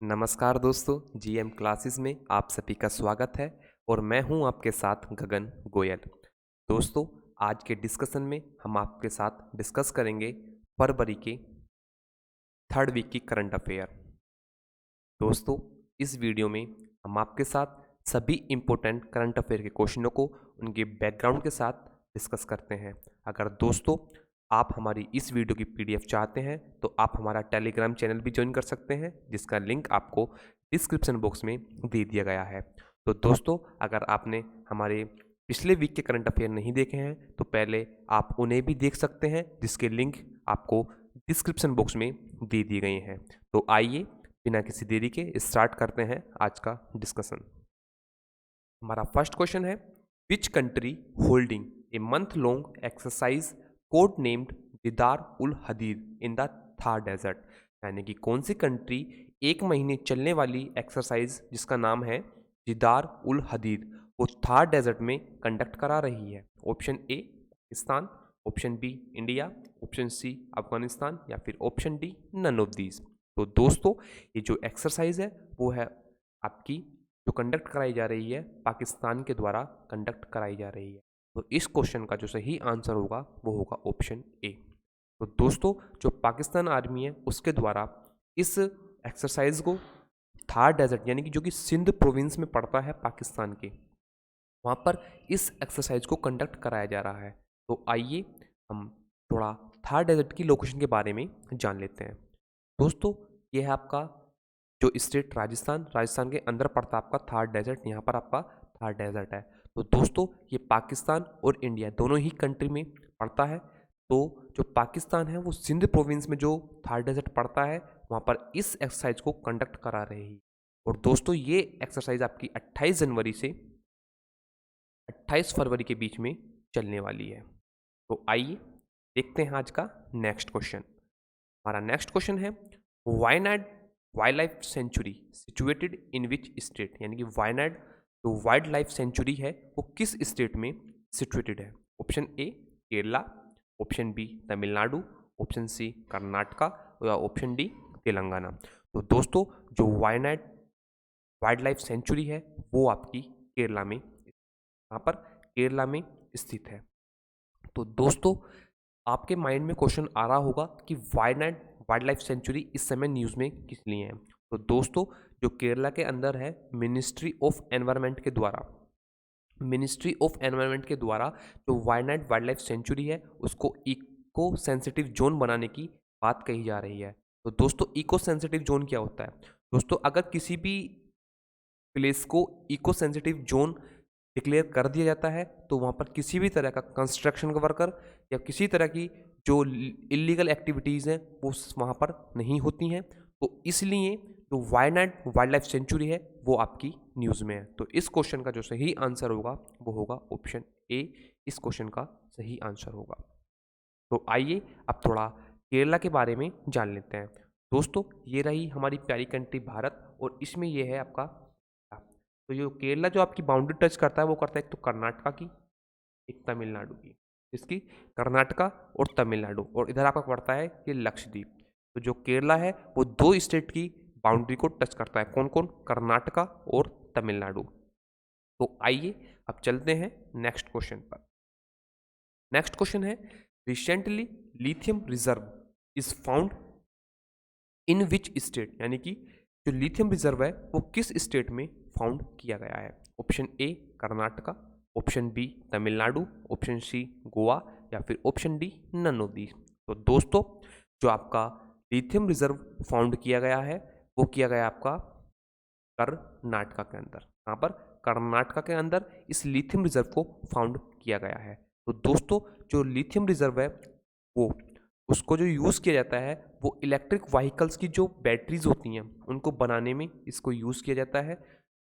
नमस्कार दोस्तों, GM classes में आप सभी का स्वागत है और मैं हूं आपके साथ गगन गोयल। दोस्तों, आज के डिस्कशन में हम आपके साथ डिस्कस करेंगे फरवरी के थर्ड वीक की करंट अफेयर। दोस्तों, इस वीडियो में हम आपके साथ सभी इम्पोर्टेंट करंट अफेयर के क्वेश्चनों को उनके बैकग्राउंड के साथ डिस्कस करते हैं। अगर दोस्तों आप हमारी इस वीडियो की पीडीएफ चाहते हैं तो आप हमारा टेलीग्राम चैनल भी ज्वाइन कर सकते हैं, जिसका लिंक आपको डिस्क्रिप्शन बॉक्स में दे दिया गया है। तो दोस्तों, अगर आपने हमारे पिछले वीक के करंट अफेयर नहीं देखे हैं तो पहले आप उन्हें भी देख सकते हैं, जिसके लिंक आपको डिस्क्रिप्शन बॉक्स में दे दिए गए हैं। तो आइए बिना किसी देरी के स्टार्ट करते हैं आज का डिस्कशन। हमारा फर्स्ट क्वेश्चन है, which country holding a month long exercise code named Didar ul Hadeed in the Thar desert, यानी कि कौन सी कंट्री एक महीने चलने वाली एक्सरसाइज जिसका नाम है दिदार उल हदीद वो थार डेजर्ट में कंडक्ट करा रही है। Option A Pakistan, option B India, option C Afghanistan या फिर option D none of these. तो दोस्तों, ये जो एक्सरसाइज है वो है आपकी जो कंडक्ट कराई जा रही है पाकिस्तान के द्वारा कंडक्ट कराई जा रही है। तो इस क्वेश्चन का जो सही आंसर होगा वो होगा ऑप्शन ए। तो दोस्तों, जो पाकिस्तान आर्मी है उसके द्वारा इस एक्सरसाइज को थार डेजर्ट यानी कि जो कि सिंध प्रोविंस में पड़ता है पाकिस्तान के, वहाँ पर इस एक्सरसाइज को कंडक्ट कराया जा रहा है। तो आइए हम थोड़ा थार डेजर्ट की लोकेशन के बारे में जान लेते हैं। दोस्तों, ये है आपका जो स्टेट राजस्थान के अंदर पड़ता है आपका थार डेजर्ट, यहाँ पर आपका थार डेजर्ट है। तो दोस्तों, ये पाकिस्तान और इंडिया दोनों ही कंट्री में पड़ता है। तो जो पाकिस्तान है वो सिंध प्रोविंस में जो थार डेजर्ट पड़ता है वहाँ पर इस एक्सरसाइज को कंडक्ट करा रही है। और दोस्तों, ये एक्सरसाइज आपकी 28 जनवरी से 28 फरवरी के बीच में चलने वाली है। तो आइए देखते हैं आज का नेक्स्ट क्वेश्चन। हमारा नेक्स्ट क्वेश्चन है, Wayanad wild life sanctuary situated in which state, यानी कि वायनाड जो वाइल्ड लाइफ सेंचुरी है वो किस स्टेट में सिचुएटेड है। Option A Kerala, option B Tamil Nadu, option C Karnataka या ऑप्शन डी तेलंगाना। तो दोस्तों, जो वायनाड वाइल्ड लाइफ सेंचुरी है वो आपकी केरला में, यहाँ पर केरला में स्थित है। तो दोस्तों, आपके माइंड में क्वेश्चन आ रहा होगा कि वायनाड वाइल्ड लाइफ सेंचुरी इस समय न्यूज़ में किस लिए है। तो दोस्तों, जो केरला के अंदर है मिनिस्ट्री ऑफ एनवायरनमेंट के द्वारा जो वायनाड वाइल्ड लाइफ सेंचुरी है उसको इको सेंसिटिव जोन बनाने की बात कही जा रही है। तो दोस्तों, इको सेंसिटिव जोन क्या होता है? दोस्तों, अगर किसी भी प्लेस को इको सेंसिटिव जोन डिक्लेयर कर दिया जाता है तो वहाँ पर किसी भी तरह का कंस्ट्रक्शन वर्कर या किसी तरह की जो इलीगल एक्टिविटीज़ हैं वो वहाँ पर नहीं होती हैं। तो इसलिए जो वायनाड वाइल्ड लाइफ सेंचुरी है वो आपकी न्यूज़ में है। तो इस क्वेश्चन का जो सही आंसर होगा वो होगा ऑप्शन ए। इस क्वेश्चन का सही आंसर होगा। तो आइए अब थोड़ा केरला के बारे में जान लेते हैं। दोस्तों, ये रही हमारी प्यारी कंट्री भारत और इसमें ये है आपका, तो ये केरला जो आपकी बाउंड्री टच करता है वो करता है एक तो कर्नाटका की, एक तमिलनाडु की। इसकी कर्नाटका और तमिलनाडु, और इधर आपका पड़ता है ये लक्षद्वीप। तो जो केरला है वो दो स्टेट की बाउंड्री को टच करता है, कौन कौन? कर्नाटका और तमिलनाडु। तो आइए अब चलते हैं नेक्स्ट क्वेश्चन पर। नेक्स्ट क्वेश्चन है, recently lithium reserve is found in which state, यानी कि जो लिथियम रिजर्व है वो किस स्टेट में फाउंड किया गया है। Option A Karnataka, option B Tamil Nadu, option C Goa या फिर option D none of these. तो दोस्तों, जो आपका लिथियम रिजर्व फाउंड किया गया है वो किया गया आपका कर्नाटका के अंदर। यहाँ पर कर्नाटका के अंदर इस लिथियम रिजर्व को फाउंड किया गया है। तो दोस्तों, जो लिथियम रिजर्व है वो उसको जो यूज़ किया जाता है वो इलेक्ट्रिक व्हीकल्स की जो बैटरीज होती हैं उनको बनाने में इसको यूज़ किया जाता है,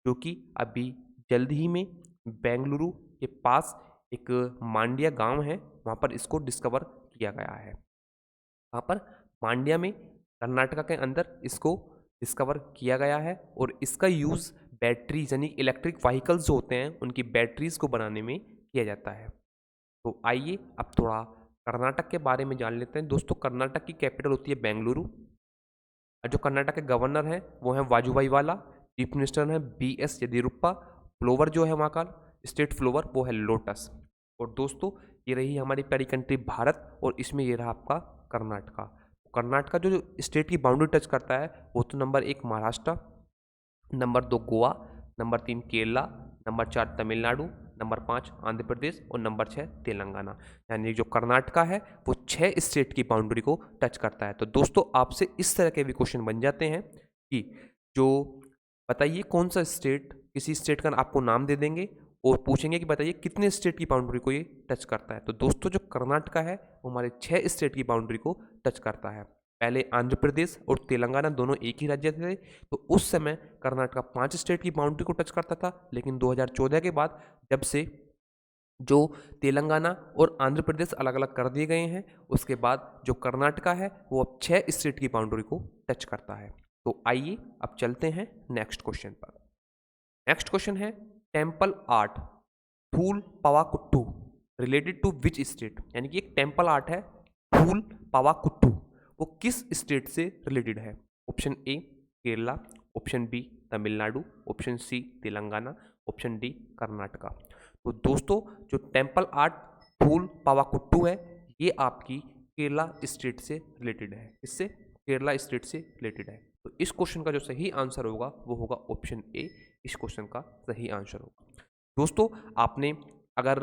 जो कि अभी जल्द ही में बेंगलुरु के पास एक मांड्या गांव है वहाँ पर इसको डिस्कवर किया गया है। वहाँ पर मांड्या में कर्नाटका के अंदर इसको डिस्कवर किया गया है और इसका यूज़ बैटरीज यानी इलेक्ट्रिक व्हीकल्स जो होते हैं उनकी बैटरीज को बनाने में किया जाता है। तो आइए अब थोड़ा कर्नाटक के बारे में जान लेते हैं। दोस्तों, कर्नाटक की कैपिटल होती है बेंगलुरु और जो कर्नाटक के गवर्नर हैं वो हैं वाजुभाई वाला, चीफ मिनिस्टर हैं BS येदियुरप्पा, फ्लोवर जो है वहाँ का स्टेट फ्लोवर वो है लोटस। और दोस्तों ये रही हमारी प्यारी कंट्री भारत, और इसमें ये रहा आपका कर्नाटका। कर्नाटका जो स्टेट की बाउंड्री टच करता है वो तो number 1 Maharashtra, number 2 Goa, number 3 Kerala, number 4 Tamil Nadu, number 5 Andhra Pradesh और नंबर 6 तेलंगाना। यानी जो कर्नाटका है वो 6 स्टेट की बाउंड्री को टच करता है। तो दोस्तों आपसे इस तरह के भी क्वेश्चन बन जाते हैं कि जो बताइए कौन सा स्टेट, किसी स्टेट का आपको नाम दे देंगे और पूछेंगे कि बताइए कितने स्टेट की बाउंड्री को ये टच करता है। तो दोस्तों जो कर्नाटका है वो हमारे 6 स्टेट की बाउंड्री को टच करता है। पहले आंध्र प्रदेश और तेलंगाना दोनों एक ही राज्य थे, तो उस समय कर्नाटका 5 स्टेट की बाउंड्री को टच करता था। लेकिन 2014 के बाद जब से जो तेलंगाना और आंध्र प्रदेश अलग अलग कर दिए गए हैं, उसके बाद जो कर्नाटका है वो अब 6 स्टेट की बाउंड्री को टच करता है। तो आइए अब चलते हैं नेक्स्ट क्वेश्चन पर। नेक्स्ट क्वेश्चन है temple art Tholpavakoothu related to which state. यानी कि एक टेम्पल आर्ट है थूल पावाकुट्टू, वो किस स्टेट से रिलेटेड है। Option A Kerala, option B Tamil Nadu, option C Telangana, option D Karnataka. तो दोस्तों जो टेम्पल आर्ट थूल पावाकुट्टू है ये आपकी केरला स्टेट से रिलेटेड है। इससे केरला स्टेट से रिलेटेड है। तो इस क्वेश्चन का जो सही आंसर होगा वो होगा ऑप्शन ए, इस क्वेश्चन का सही आंसर होगा। दोस्तों आपने अगर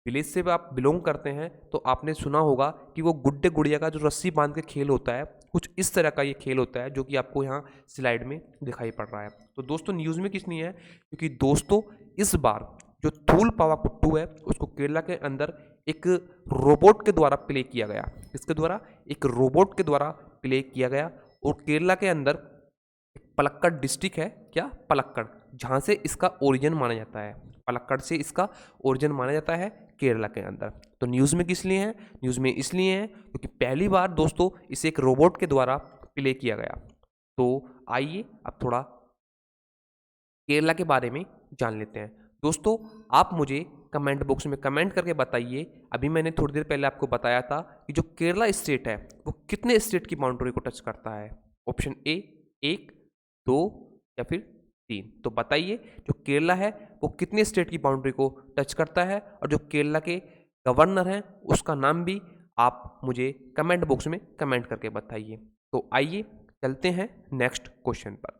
विलेज से आप बिलोंग करते हैं तो आपने सुना होगा कि वो गुड्डे गुड़िया का जो रस्सी बांध के खेल होता है, कुछ इस तरह का ये खेल होता है जो कि आपको यहाँ स्लाइड में दिखाई पड़ रहा है। तो दोस्तों न्यूज़ में किस नहीं है, क्योंकि दोस्तों इस बार जो थूल पावाकुट्टू है उसको केरला के अंदर एक रोबोट के द्वारा प्ले किया गया। इसके द्वारा एक रोबोट के द्वारा प्ले किया गया। और केरला के अंदर पलक्कड़ डिस्ट्रिक्ट है, क्या पलक्कड़, जहाँ से इसका ओरिजिन माना जाता है। पलक्कड़ से इसका ओरिजिन माना जाता है केरला के अंदर। तो न्यूज़ में किस लिए है, न्यूज़ में इसलिए है क्योंकि पहली बार दोस्तों इसे एक रोबोट के द्वारा प्ले किया गया। तो आइए अब थोड़ा केरला के बारे में जान लेते हैं। दोस्तों आप मुझे कमेंट बॉक्स में कमेंट करके बताइए, अभी मैंने थोड़ी देर पहले आपको बताया था कि जो केरला स्टेट है वो कितने स्टेट की बाउंड्री को टच करता है। ऑप्शन ए 1, 2 या फिर 3। तो बताइए जो केरला है वो कितने स्टेट की बाउंड्री को टच करता है, और जो केरला के गवर्नर हैं उसका नाम भी आप मुझे कमेंट बॉक्स में कमेंट करके बताइए। तो आइए चलते हैं नेक्स्ट क्वेश्चन पर।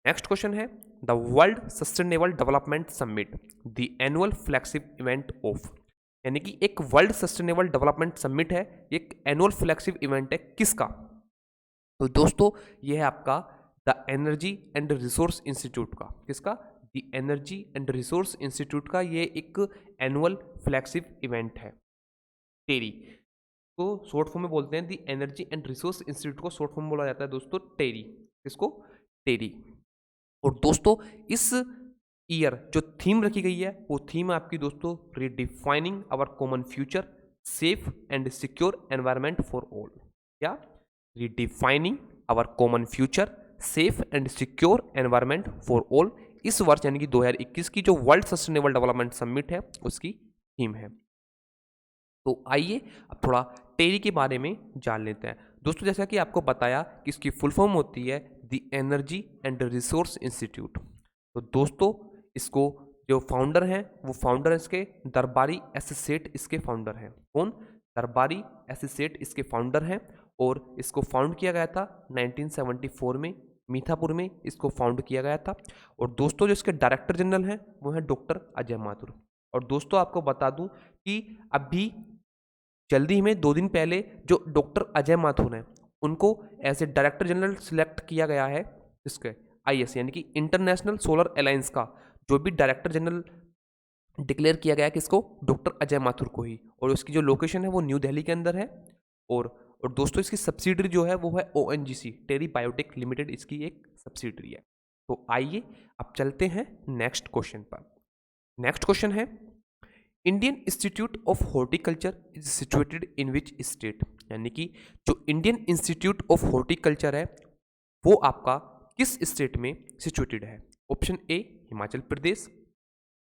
नेक्स्ट क्वेश्चन है the world sustainable development summit the annual flagship event of. यानी कि एक वर्ल्ड सस्टेनेबल डेवलपमेंट समिट है, एक एनुअल फ्लैगशिप इवेंट है किसका। तो दोस्तों ये है आपका the energy and resource institute का। किसका, the energy and resource institute का ये एक एनुअल फ्लैगशिप इवेंट है। टेरी को शॉर्ट फॉर्म में बोलते हैं, the energy and resource institute को शॉर्ट फॉर्म बोला जाता है दोस्तों टेरी। किसको, टेरी। और दोस्तों इस ईयर जो थीम रखी गई है वो थीम आपकी दोस्तों redefining our common future safe and secure environment for all. क्या, redefining our common future safe and secure environment for all. इस वर्ष यानी कि 2021 की जो वर्ल्ड सस्टेनेबल डेवलपमेंट समिट है उसकी थीम है। तो आइए अब थोड़ा टेरी के बारे में जान लेते हैं। दोस्तों जैसा कि आपको बताया कि इसकी फुल फॉर्म होती है the energy and resource institute. तो दोस्तों इसको जो फाउंडर हैं वो फाउंडर इसके दरबारी एस सेठ इसके फाउंडर हैं। कौन, दरबारी एस सेठ इसके फाउंडर हैं। और इसको फाउंड किया गया था 1974 में, मीठापुर में इसको फाउंड किया गया था। और दोस्तों जो इसके डायरेक्टर जनरल हैं वो हैं डॉक्टर अजय माथुर। और दोस्तों आपको बता दूं कि अभी जल्दी ही में 2 दिन पहले जो डॉक्टर अजय माथुर हैं उनको as a director general select किया गया है इसके IS यानी कि इंटरनेशनल सोलर अलायंस का जो भी डायरेक्टर जनरल डिक्लेयर किया गया है किसको, डॉक्टर अजय माथुर को ही। और उसकी जो लोकेशन है वो न्यू दिल्ली के अंदर है। और दोस्तों इसकी सब्सिडरी जो है वो है ONGC टेरी बायोटेक लिमिटेड, इसकी एक सब्सिडरी है। तो आइए अब चलते हैं नेक्स्ट क्वेश्चन पर। नेक्स्ट क्वेश्चन है Indian institute of horticulture is situated in which state. यानी कि जो इंडियन इंस्टीट्यूट ऑफ हॉर्टिकल्चर है वो आपका किस स्टेट में सिचुएटेड है। Option A Himachal Pradesh,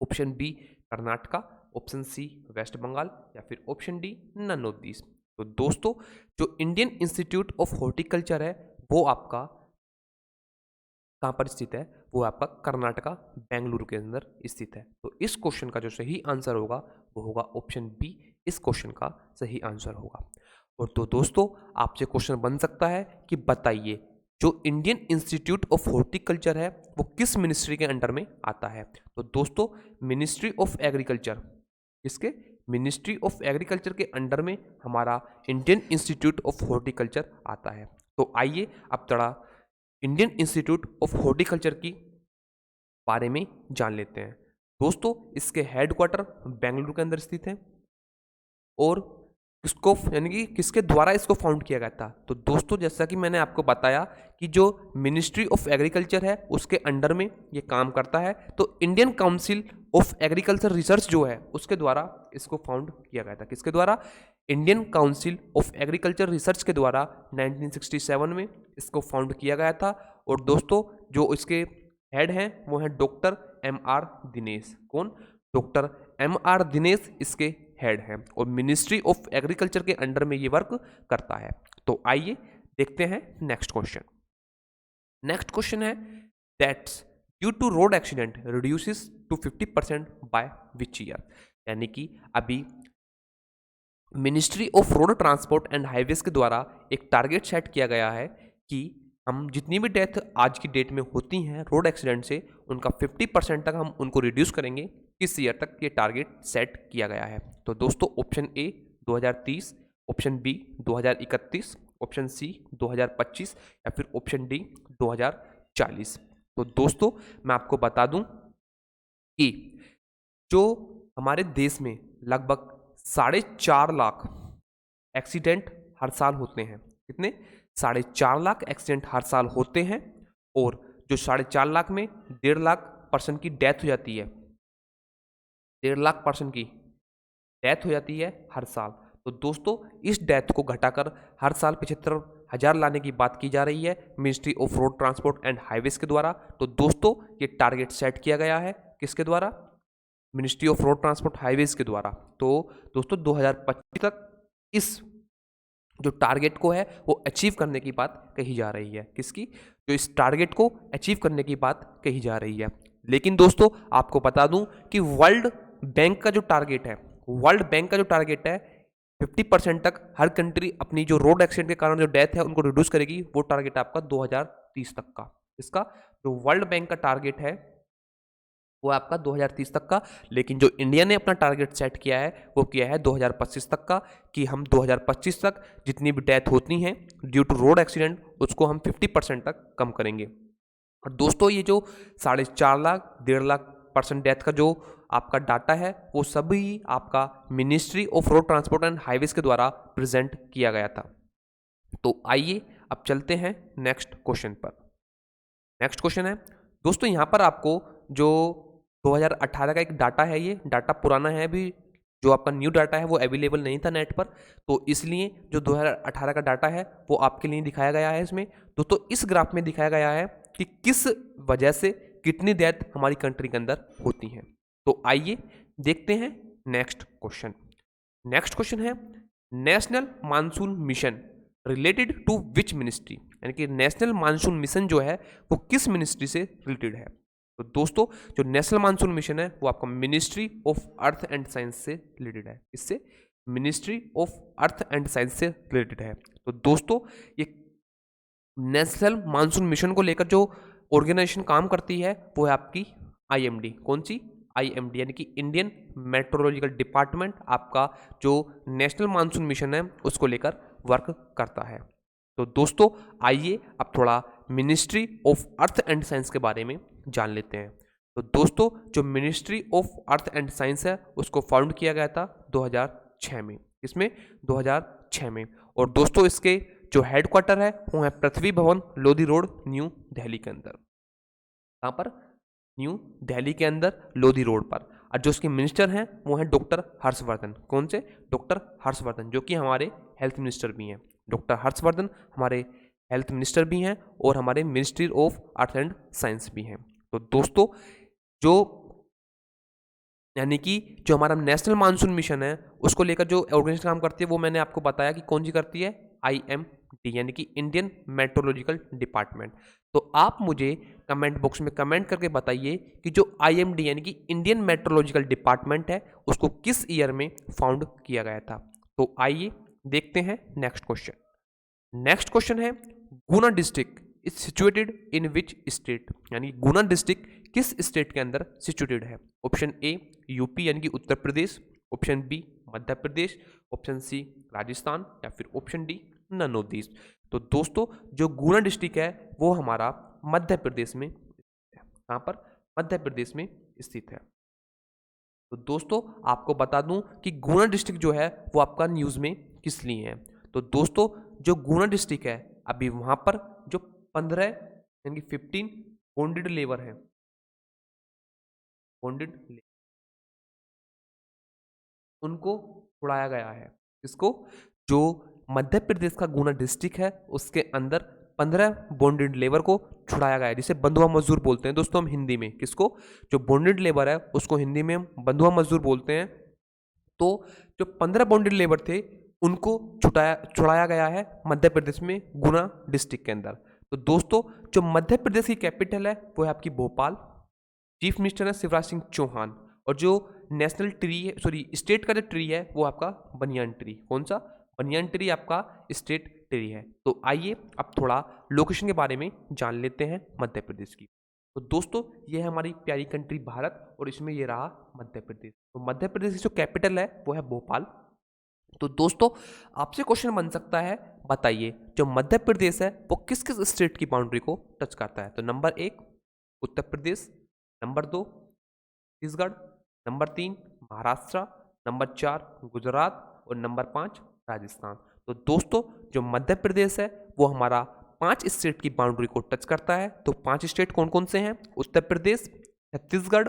option B Karnataka, option C West Bengal या फिर option D none of these. तो दोस्तों जो इंडियन इंस्टीट्यूट ऑफ हॉर्टिकल्चर है वो आपका कहाँ पर स्थित है? वो आपका कर्नाटका बेंगलुरु के अंदर स्थित है। तो इस क्वेश्चन का जो सही आंसर होगा वो होगा ऑप्शन बी, इस क्वेश्चन का सही आंसर होगा। और तो दोस्तों आपसे क्वेश्चन बन सकता है कि बताइए जो इंडियन इंस्टीट्यूट ऑफ हॉर्टिकल्चर है वो किस मिनिस्ट्री के अंडर में आता है? तो दोस्तों मिनिस्ट्री ऑफ एग्रीकल्चर, किसके? मिनिस्ट्री ऑफ एग्रीकल्चर के अंडर में हमारा इंडियन इंस्टीट्यूट ऑफ हॉर्टिकल्चर आता है। तो आइए अब थोड़ा इंडियन इंस्टीट्यूट ऑफ हॉर्टिकल्चर की बारे में जान लेते हैं। दोस्तों इसके हेडक्वार्टर बेंगलुरु के अंदर स्थित है और किसको यानी कि किसके द्वारा इसको फाउंड किया गया था? तो दोस्तों जैसा कि मैंने आपको बताया कि जो मिनिस्ट्री ऑफ एग्रीकल्चर है उसके अंडर में ये काम करता है, तो Indian council of agriculture research जो है उसके द्वारा इसको फाउंड किया गया था। किसके द्वारा? Indian council of agriculture research के द्वारा 1967 में इसको फाउंड किया गया था। और दोस्तों जो इसके हेड हैं वो हैं डॉक्टर M.R. दिनेश। कौन? Doctor M.R. दिनेश इसके हेड है और मिनिस्ट्री ऑफ एग्रीकल्चर के अंडर में ये वर्क करता है। तो आइए देखते हैं नेक्स्ट क्वेश्चन। नेक्स्ट क्वेश्चन है that's due to road accident reduces to 50% by which year? यानी कि अभी ministry of road transport and highways के द्वारा एक टारगेट सेट किया गया है कि हम जितनी भी डेथ आज की डेट में होती हैं रोड एक्सीडेंट से उनका 50% तक हम उनको रिड्यूस करेंगे। किस ईयर तक ये टारगेट सेट किया गया है? तो दोस्तों option A 2030, option B 2031, option C 2025 या फिर ऑप्शन डी 2040। तो दोस्तों मैं आपको बता दूं कि जो हमारे देश में लगभग 4.5 लाख एक्सीडेंट हर साल होते हैं। कितने? 4.5 लाख एक्सीडेंट हर साल होते हैं और जो 4.5 लाख में 1.5 लाख पर्सन की डेथ हो जाती है। 1.5 लाख पर्सन की डेथ हो जाती है हर साल। तो दोस्तों इस डेथ को घटाकर हर साल 75,000 लाने की बात की जा रही है ministry of road transport and highways के द्वारा। तो दोस्तों ये टारगेट सेट किया गया है किसके द्वारा? Ministry of road transport highways के द्वारा। तो दोस्तों 2025 तक इस जो टारगेट को है वो अचीव करने की बात कही जा रही है। किसकी? जो इस टारगेट को अचीव करने की बात कही जा रही है। लेकिन दोस्तों आपको बता दूं कि वर्ल्ड बैंक का जो टारगेट है, वर्ल्ड बैंक का जो टारगेट है 50% तक हर कंट्री अपनी जो रोड एक्सीडेंट के कारण जो डेथ है उनको रिड्यूस करेगी। वो टारगेट आपका 2030 तक का। इसका जो वर्ल्ड बैंक का टारगेट है वो आपका 2030 तक का। लेकिन जो इंडिया ने अपना टारगेट सेट किया है वो किया है 2025 तक का, कि हम 2025 तक जितनी भी डेथ होती हैं ड्यू टू रोड एक्सीडेंट उसको हम 50% तक कम करेंगे। और दोस्तों ये जो 4.5 लाख 1.5 लाख पर्सन डेथ का जो आपका डाटा है वो सभी आपका ministry of road transport and highways के द्वारा प्रेजेंट किया गया था। तो आइए अब चलते हैं नेक्स्ट क्वेश्चन पर। नेक्स्ट क्वेश्चन है दोस्तों यहाँ पर आपको जो 2018 का एक डाटा है, ये डाटा पुराना है, अभी जो आपका न्यू डाटा है वो अवेलेबल नहीं था नेट पर, तो इसलिए जो 2018 का डाटा है वो आपके लिए दिखाया गया है इसमें। दोस्तों इस ग्राफ में दिखाया गया है कि किस वजह से कितनी डेथ हमारी कंट्री के अंदर होती हैं। तो आइए देखते हैं नेक्स्ट क्वेश्चन। नेक्स्ट क्वेश्चन है national monsoon mission related to which ministry? यानी कि नेशनल मानसून मिशन जो है वो किस मिनिस्ट्री से रिलेटेड है? तो दोस्तों जो नेशनल मानसून मिशन है वो आपका ministry of earth and science से रिलेटेड है। इससे ministry of earth and science से रिलेटेड है। तो दोस्तों ये नेशनल मानसून मिशन को लेकर जो ऑर्गेनाइजेशन काम करती है वो है आपकी IMD। कौन सी? IMD यानी कि इंडियन मेट्रोलॉजिकल डिपार्टमेंट आपका जो नेशनल मानसून मिशन है उसको लेकर वर्क करता है। तो दोस्तों आइए अब थोड़ा ministry of earth and science के बारे में जान लेते हैं। तो दोस्तों जो ministry of earth and science है उसको फाउंड किया गया था 2006 में। इसमें 2006 में। और दोस्तों इसके जो हेडक्वार्टर है वो है पृथ्वी भवन लोधी रोड न्यू दिल्ली के अंदर। कहाँ पर? न्यू दिल्ली के अंदर लोधी रोड पर। और जो उसके मिनिस्टर हैं वो हैं डॉक्टर हर्षवर्धन। कौन से? डॉक्टर हर्षवर्धन, जो कि हमारे हेल्थ मिनिस्टर भी हैं। डॉक्टर हर्षवर्धन हमारे हेल्थ मिनिस्टर भी हैं और हमारे ministry of earth and science भी हैं। तो दोस्तों जो यानी कि जो हमारा नेशनल मानसून मिशन है उसको लेकर जो ऑर्गेनाइजेशन काम करती है वो मैंने आपको बताया कि कौन सी करती है, IMD डी यानी कि इंडियन मेट्रोलॉजिकल डिपार्टमेंट। तो आप मुझे कमेंट बॉक्स में कमेंट करके बताइए कि जो IMD यानी कि इंडियन मेट्रोलॉजिकल डिपार्टमेंट है उसको किस ईयर में फाउंड किया गया था। तो आइए देखते हैं नेक्स्ट क्वेश्चन। नेक्स्ट क्वेश्चन है Guna district is situated in which state, यानी गुना डिस्ट्रिक्ट किस स्टेट के अंदर सिचुएटेड है। ऑप्शन ए यूपी यानी कि Uttar Pradesh, option B Madhya Pradesh, option C Rajasthan या फिर option D none of these. तो दोस्तों जो गुना डिस्ट्रिक्ट है वो हमारा मध्य प्रदेश में है। कहाँ पर? मध्य प्रदेश में स्थित है। तो दोस्तों आपको बता दूं कि गुना डिस्ट्रिक्ट जो है वो आपका न्यूज़ में किस लिए है। तो दोस्तों जो गुना डिस्ट्रिक्ट है अभी वहां पर जो 15 यानी कि 15 बॉन्डेड लेबर है, बॉन्डेड उनको छुड़ाया गया है। इसको जो मध्य प्रदेश का गुना डिस्ट्रिक्ट है उसके अंदर 15 बॉन्डेड लेबर को छुड़ाया गया है, जिसे बंधुआ मजदूर बोलते हैं दोस्तों हम हिंदी में। किसको? जो बॉन्डेड लेबर है उसको हिंदी में हम बंधुआ मजदूर बोलते हैं। तो जो 15 बॉन्डेड लेबर थे उनको छुड़ाया गया है मध्य प्रदेश में गुना डिस्ट्रिक्ट के अंदर। तो दोस्तों जो मध्य प्रदेश की कैपिटल है वो है आपकी भोपाल। चीफ मिनिस्टर है शिवराज सिंह चौहान। और जो नेशनल ट्री है, सॉरी स्टेट का जो ट्री है वो आपका बनियान ट्री। कौन सा? बनियान ट्री आपका स्टेट ट्री है। तो आइए अब थोड़ा लोकेशन के बारे में जान लेते हैं मध्य प्रदेश की। तो दोस्तों ये है हमारी प्यारी कंट्री भारत और इसमें ये रहा मध्य प्रदेश। तो मध्य प्रदेश की जो कैपिटल है वो है भोपाल। तो दोस्तों आपसे क्वेश्चन बन सकता है, बताइए जो मध्य प्रदेश है वो किस किस स्टेट की बाउंड्री को टच करता है। तो number 1 Uttar Pradesh, number 2 Chhattisgarh, number 3 Maharashtra, number 4 Gujarat और नंबर 5 राजस्थान। तो दोस्तों जो मध्य प्रदेश है वो हमारा 5 स्टेट की बाउंड्री को टच करता है। तो 5 स्टेट कौन कौन से हैं? उत्तर प्रदेश, छत्तीसगढ़,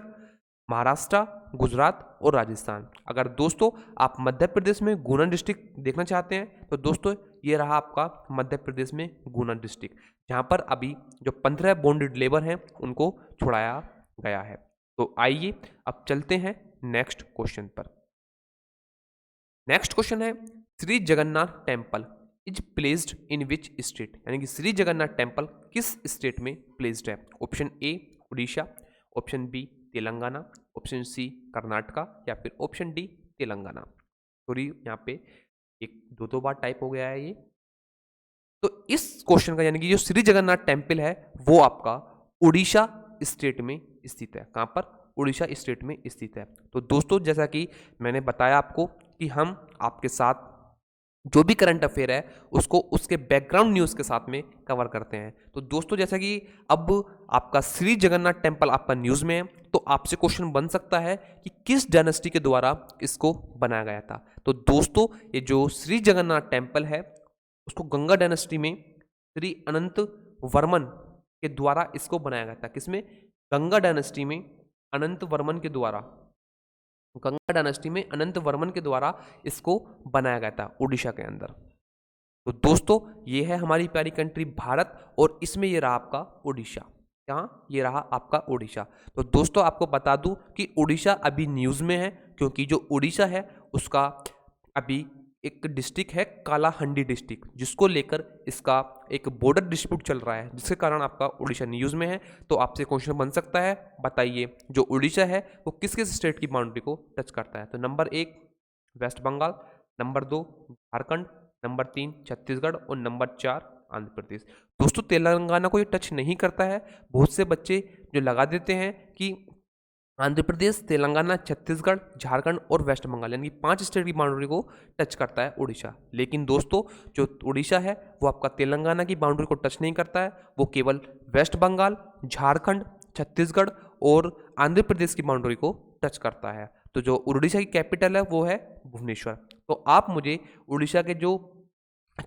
महाराष्ट्र, गुजरात और राजस्थान। अगर दोस्तों आप मध्य प्रदेश में गुना डिस्ट्रिक्ट देखना चाहते हैं तो दोस्तों ये रहा आपका मध्य प्रदेश में गुना डिस्ट्रिक्ट, जहां पर अभी जो 15 बॉन्डेड लेबर हैं उनको छुड़ाया गया है। तो आइए अब चलते हैं नेक्स्ट क्वेश्चन पर। नेक्स्ट क्वेश्चन है Shri Jagannath temple is placed in which state, यानी कि श्री जगन्नाथ टेम्पल किस स्टेट में प्लेस्ड है। Option A Odisha, option B Telangana, option C Karnataka या फिर ऑप्शन डी तेलंगाना। सॉरी यहाँ पे एक दो बार टाइप हो गया है ये। तो इस क्वेश्चन का यानी कि जो श्री जगन्नाथ टेम्पल है वो आपका उड़ीसा स्टेट में स्थित है। कहाँ पर? उड़ीसा स्टेट में स्थित है। तो दोस्तों जैसा कि मैंने बताया आपको कि हम आपके साथ जो भी करंट अफेयर है उसको उसके बैकग्राउंड न्यूज़ के साथ में कवर करते हैं। तो दोस्तों जैसा कि अब आपका श्री जगन्नाथ टेम्पल आपका न्यूज़ में है तो आपसे क्वेश्चन बन सकता है कि किस डायनेस्टी के द्वारा इसको बनाया गया था। तो दोस्तों ये जो श्री जगन्नाथ टेम्पल है उसको गंगा डायनेस्टी में श्री अनंत वर्मन के द्वारा इसको बनाया गया था। किसमें? गंगा डायनेस्टी में अनंत वर्मन के द्वारा, गंगा डायनेस्टी में अनंत वर्मन के द्वारा इसको बनाया गया था उड़ीसा के अंदर। तो दोस्तों ये है हमारी प्यारी कंट्री भारत और इसमें ये रहा आपका उड़ीसा। यहाँ ये रहा आपका उड़ीसा। तो दोस्तों आपको बता दूं कि उड़ीसा अभी न्यूज़ में है क्योंकि जो उड़ीसा है उसका अभी एक डिस्ट्रिक्ट है कालाहंडी डिस्ट्रिक्ट, जिसको लेकर इसका एक बॉर्डर डिस्प्यूट चल रहा है, जिसके कारण आपका उड़ीसा न्यूज़ में है। तो आपसे क्वेश्चन बन सकता है, बताइए जो उड़ीसा है वो किस किस स्टेट की बाउंड्री को टच करता है। तो number 1 West Bengal, number 2 Jharkhand, number 3 Chhattisgarh और नंबर 4 आंध्र प्रदेश। दोस्तों तेलंगाना को ये टच नहीं करता है। बहुत से बच्चे जो लगा देते हैं कि आंध्र प्रदेश, तेलंगाना, छत्तीसगढ़, झारखंड और वेस्ट बंगाल, यानी 5 स्टेट की बाउंड्री को टच करता है उड़ीसा। लेकिन दोस्तों जो उड़ीसा है वो आपका तेलंगाना की बाउंड्री को टच नहीं करता है, वो केवल वेस्ट बंगाल, झारखंड, छत्तीसगढ़ और आंध्र प्रदेश की बाउंड्री को टच करता है। तो जो उड़ीसा की कैपिटल है वो है भुवनेश्वर। तो आप मुझे उड़ीसा के जो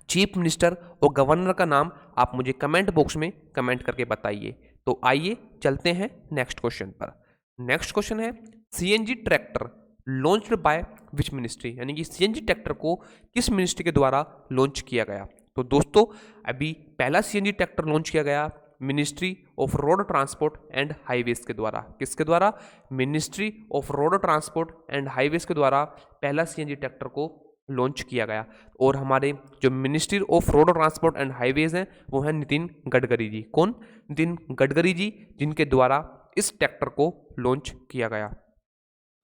चीफ मिनिस्टर और गवर्नर का नाम आप मुझे कमेंट बॉक्स में कमेंट करके बताइए। तो आइए चलते हैं नेक्स्ट क्वेश्चन पर। नेक्स्ट क्वेश्चन है CNG tractor launched by which ministry, यानी कि सीएनजी ट्रैक्टर को किस मिनिस्ट्री के द्वारा लॉन्च किया गया। तो दोस्तों अभी पहला सीएनजी ट्रैक्टर लॉन्च किया गया ministry of road transport and highways के द्वारा। किसके द्वारा? Ministry of road transport and highways के द्वारा पहला सीएनजी ट्रैक्टर को लॉन्च किया गया। और हमारे जो ministry of road transport and highways हैं वो हैं नितिन गडकरी जी। कौन? नितिन गडकरी जी, जिनके द्वारा इस ट्रैक्टर को लॉन्च किया गया।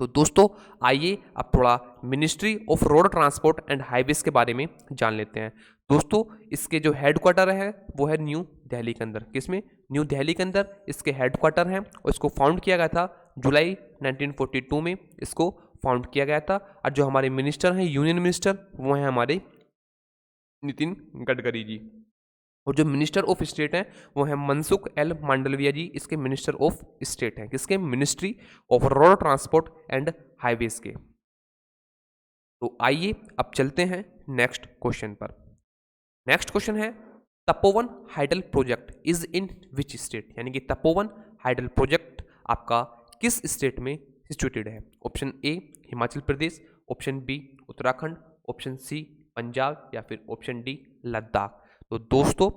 तो दोस्तों आइए अब थोड़ा ministry of road transport and highways के बारे में जान लेते हैं। दोस्तों इसके जो हेडक्वार्टर है वो है न्यू दिल्ली के अंदर। किसमें? न्यू दिल्ली के अंदर इसके हेडक्वार्टर हैं और इसको फाउंड किया गया था जुलाई 1942 में इसको फाउंड किया गया था। और जो हमारे मिनिस्टर हैं, यूनियन मिनिस्टर, वो हैं हमारे नितिन गडकरी जी। और जो मिनिस्टर ऑफ स्टेट हैं वो हैं मनसुख एल मांडलविया जी, इसके मिनिस्टर ऑफ स्टेट हैं। किसके? Ministry of road transport and highways के। तो आइए अब चलते हैं नेक्स्ट क्वेश्चन पर। नेक्स्ट क्वेश्चन है Tapovan hydel project is in which state, यानी कि तपोवन हाइडल प्रोजेक्ट आपका किस स्टेट में सिचुएटेड है? Option A Himachal Pradesh, option B Uttarakhand, option C Punjab या फिर ऑप्शन डी लद्दाख। तो दोस्तों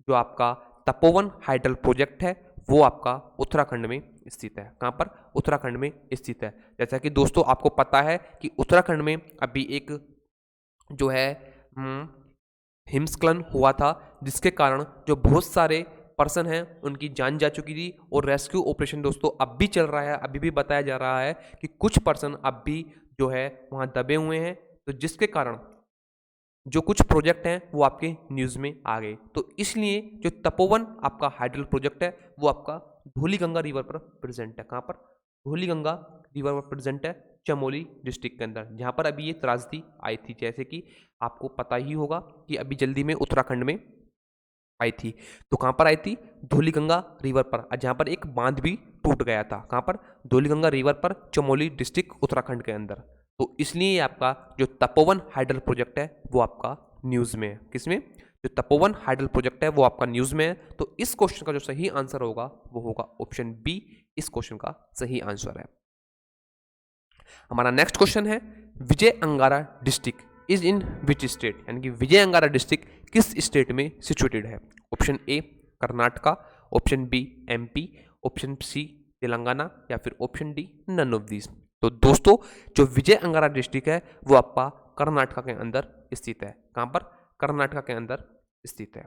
जो आपका तपोवन हाइडल प्रोजेक्ट है वो आपका उत्तराखंड में स्थित है। कहाँ पर? उत्तराखंड में स्थित है। जैसा कि दोस्तों आपको पता है कि उत्तराखंड में अभी एक जो है हिमस्खलन हुआ था, जिसके कारण जो बहुत सारे पर्सन हैं उनकी जान जा चुकी थी और रेस्क्यू ऑपरेशन दोस्तों अब भी चल रहा है। अभी भी बताया जा रहा है कि कुछ पर्सन अब भी जो है वहाँ दबे हुए हैं, तो जिसके कारण जो कुछ प्रोजेक्ट हैं वो आपके न्यूज़ में आ गए। तो इसलिए जो तपोवन आपका हाइडल प्रोजेक्ट है वो आपका धौलीगंगा रिवर पर प्रेजेंट है। कहाँ पर? धौलीगंगा रिवर पर प्रेजेंट है, चमोली डिस्ट्रिक्ट के अंदर, जहाँ पर अभी ये त्रासदी आई थी। जैसे कि आपको पता ही होगा कि अभी जल्दी में उत्तराखंड में आई थी। तो कहाँ पर आई थी? धौलीगंगा रिवर पर, जहाँ पर एक बांध भी टूट गया था। कहाँ पर? धौलीगंगा रिवर पर, चमोली डिस्ट्रिक्ट उत्तराखंड के अंदर। तो इसलिए आपका जो तपोवन हाइडल प्रोजेक्ट है वो आपका न्यूज़ में है। किसमें? जो तपोवन हाइडल प्रोजेक्ट है वो आपका न्यूज़ में है। तो इस क्वेश्चन का जो सही आंसर होगा वो होगा ऑप्शन बी, इस क्वेश्चन का सही आंसर है। हमारा नेक्स्ट क्वेश्चन है विजय अंगारा district is in which state, यानी कि विजय अंगारा डिस्ट्रिक्ट किस स्टेट में सिचुएटेड है? Option A Karnataka, option B MP, option C Telangana या फिर option D none of these. तो दोस्तों जो विजय अंगारा डिस्ट्रिक्ट है वो आपका कर्नाटका के अंदर स्थित है। कहां पर? कर्नाटका के अंदर स्थित है।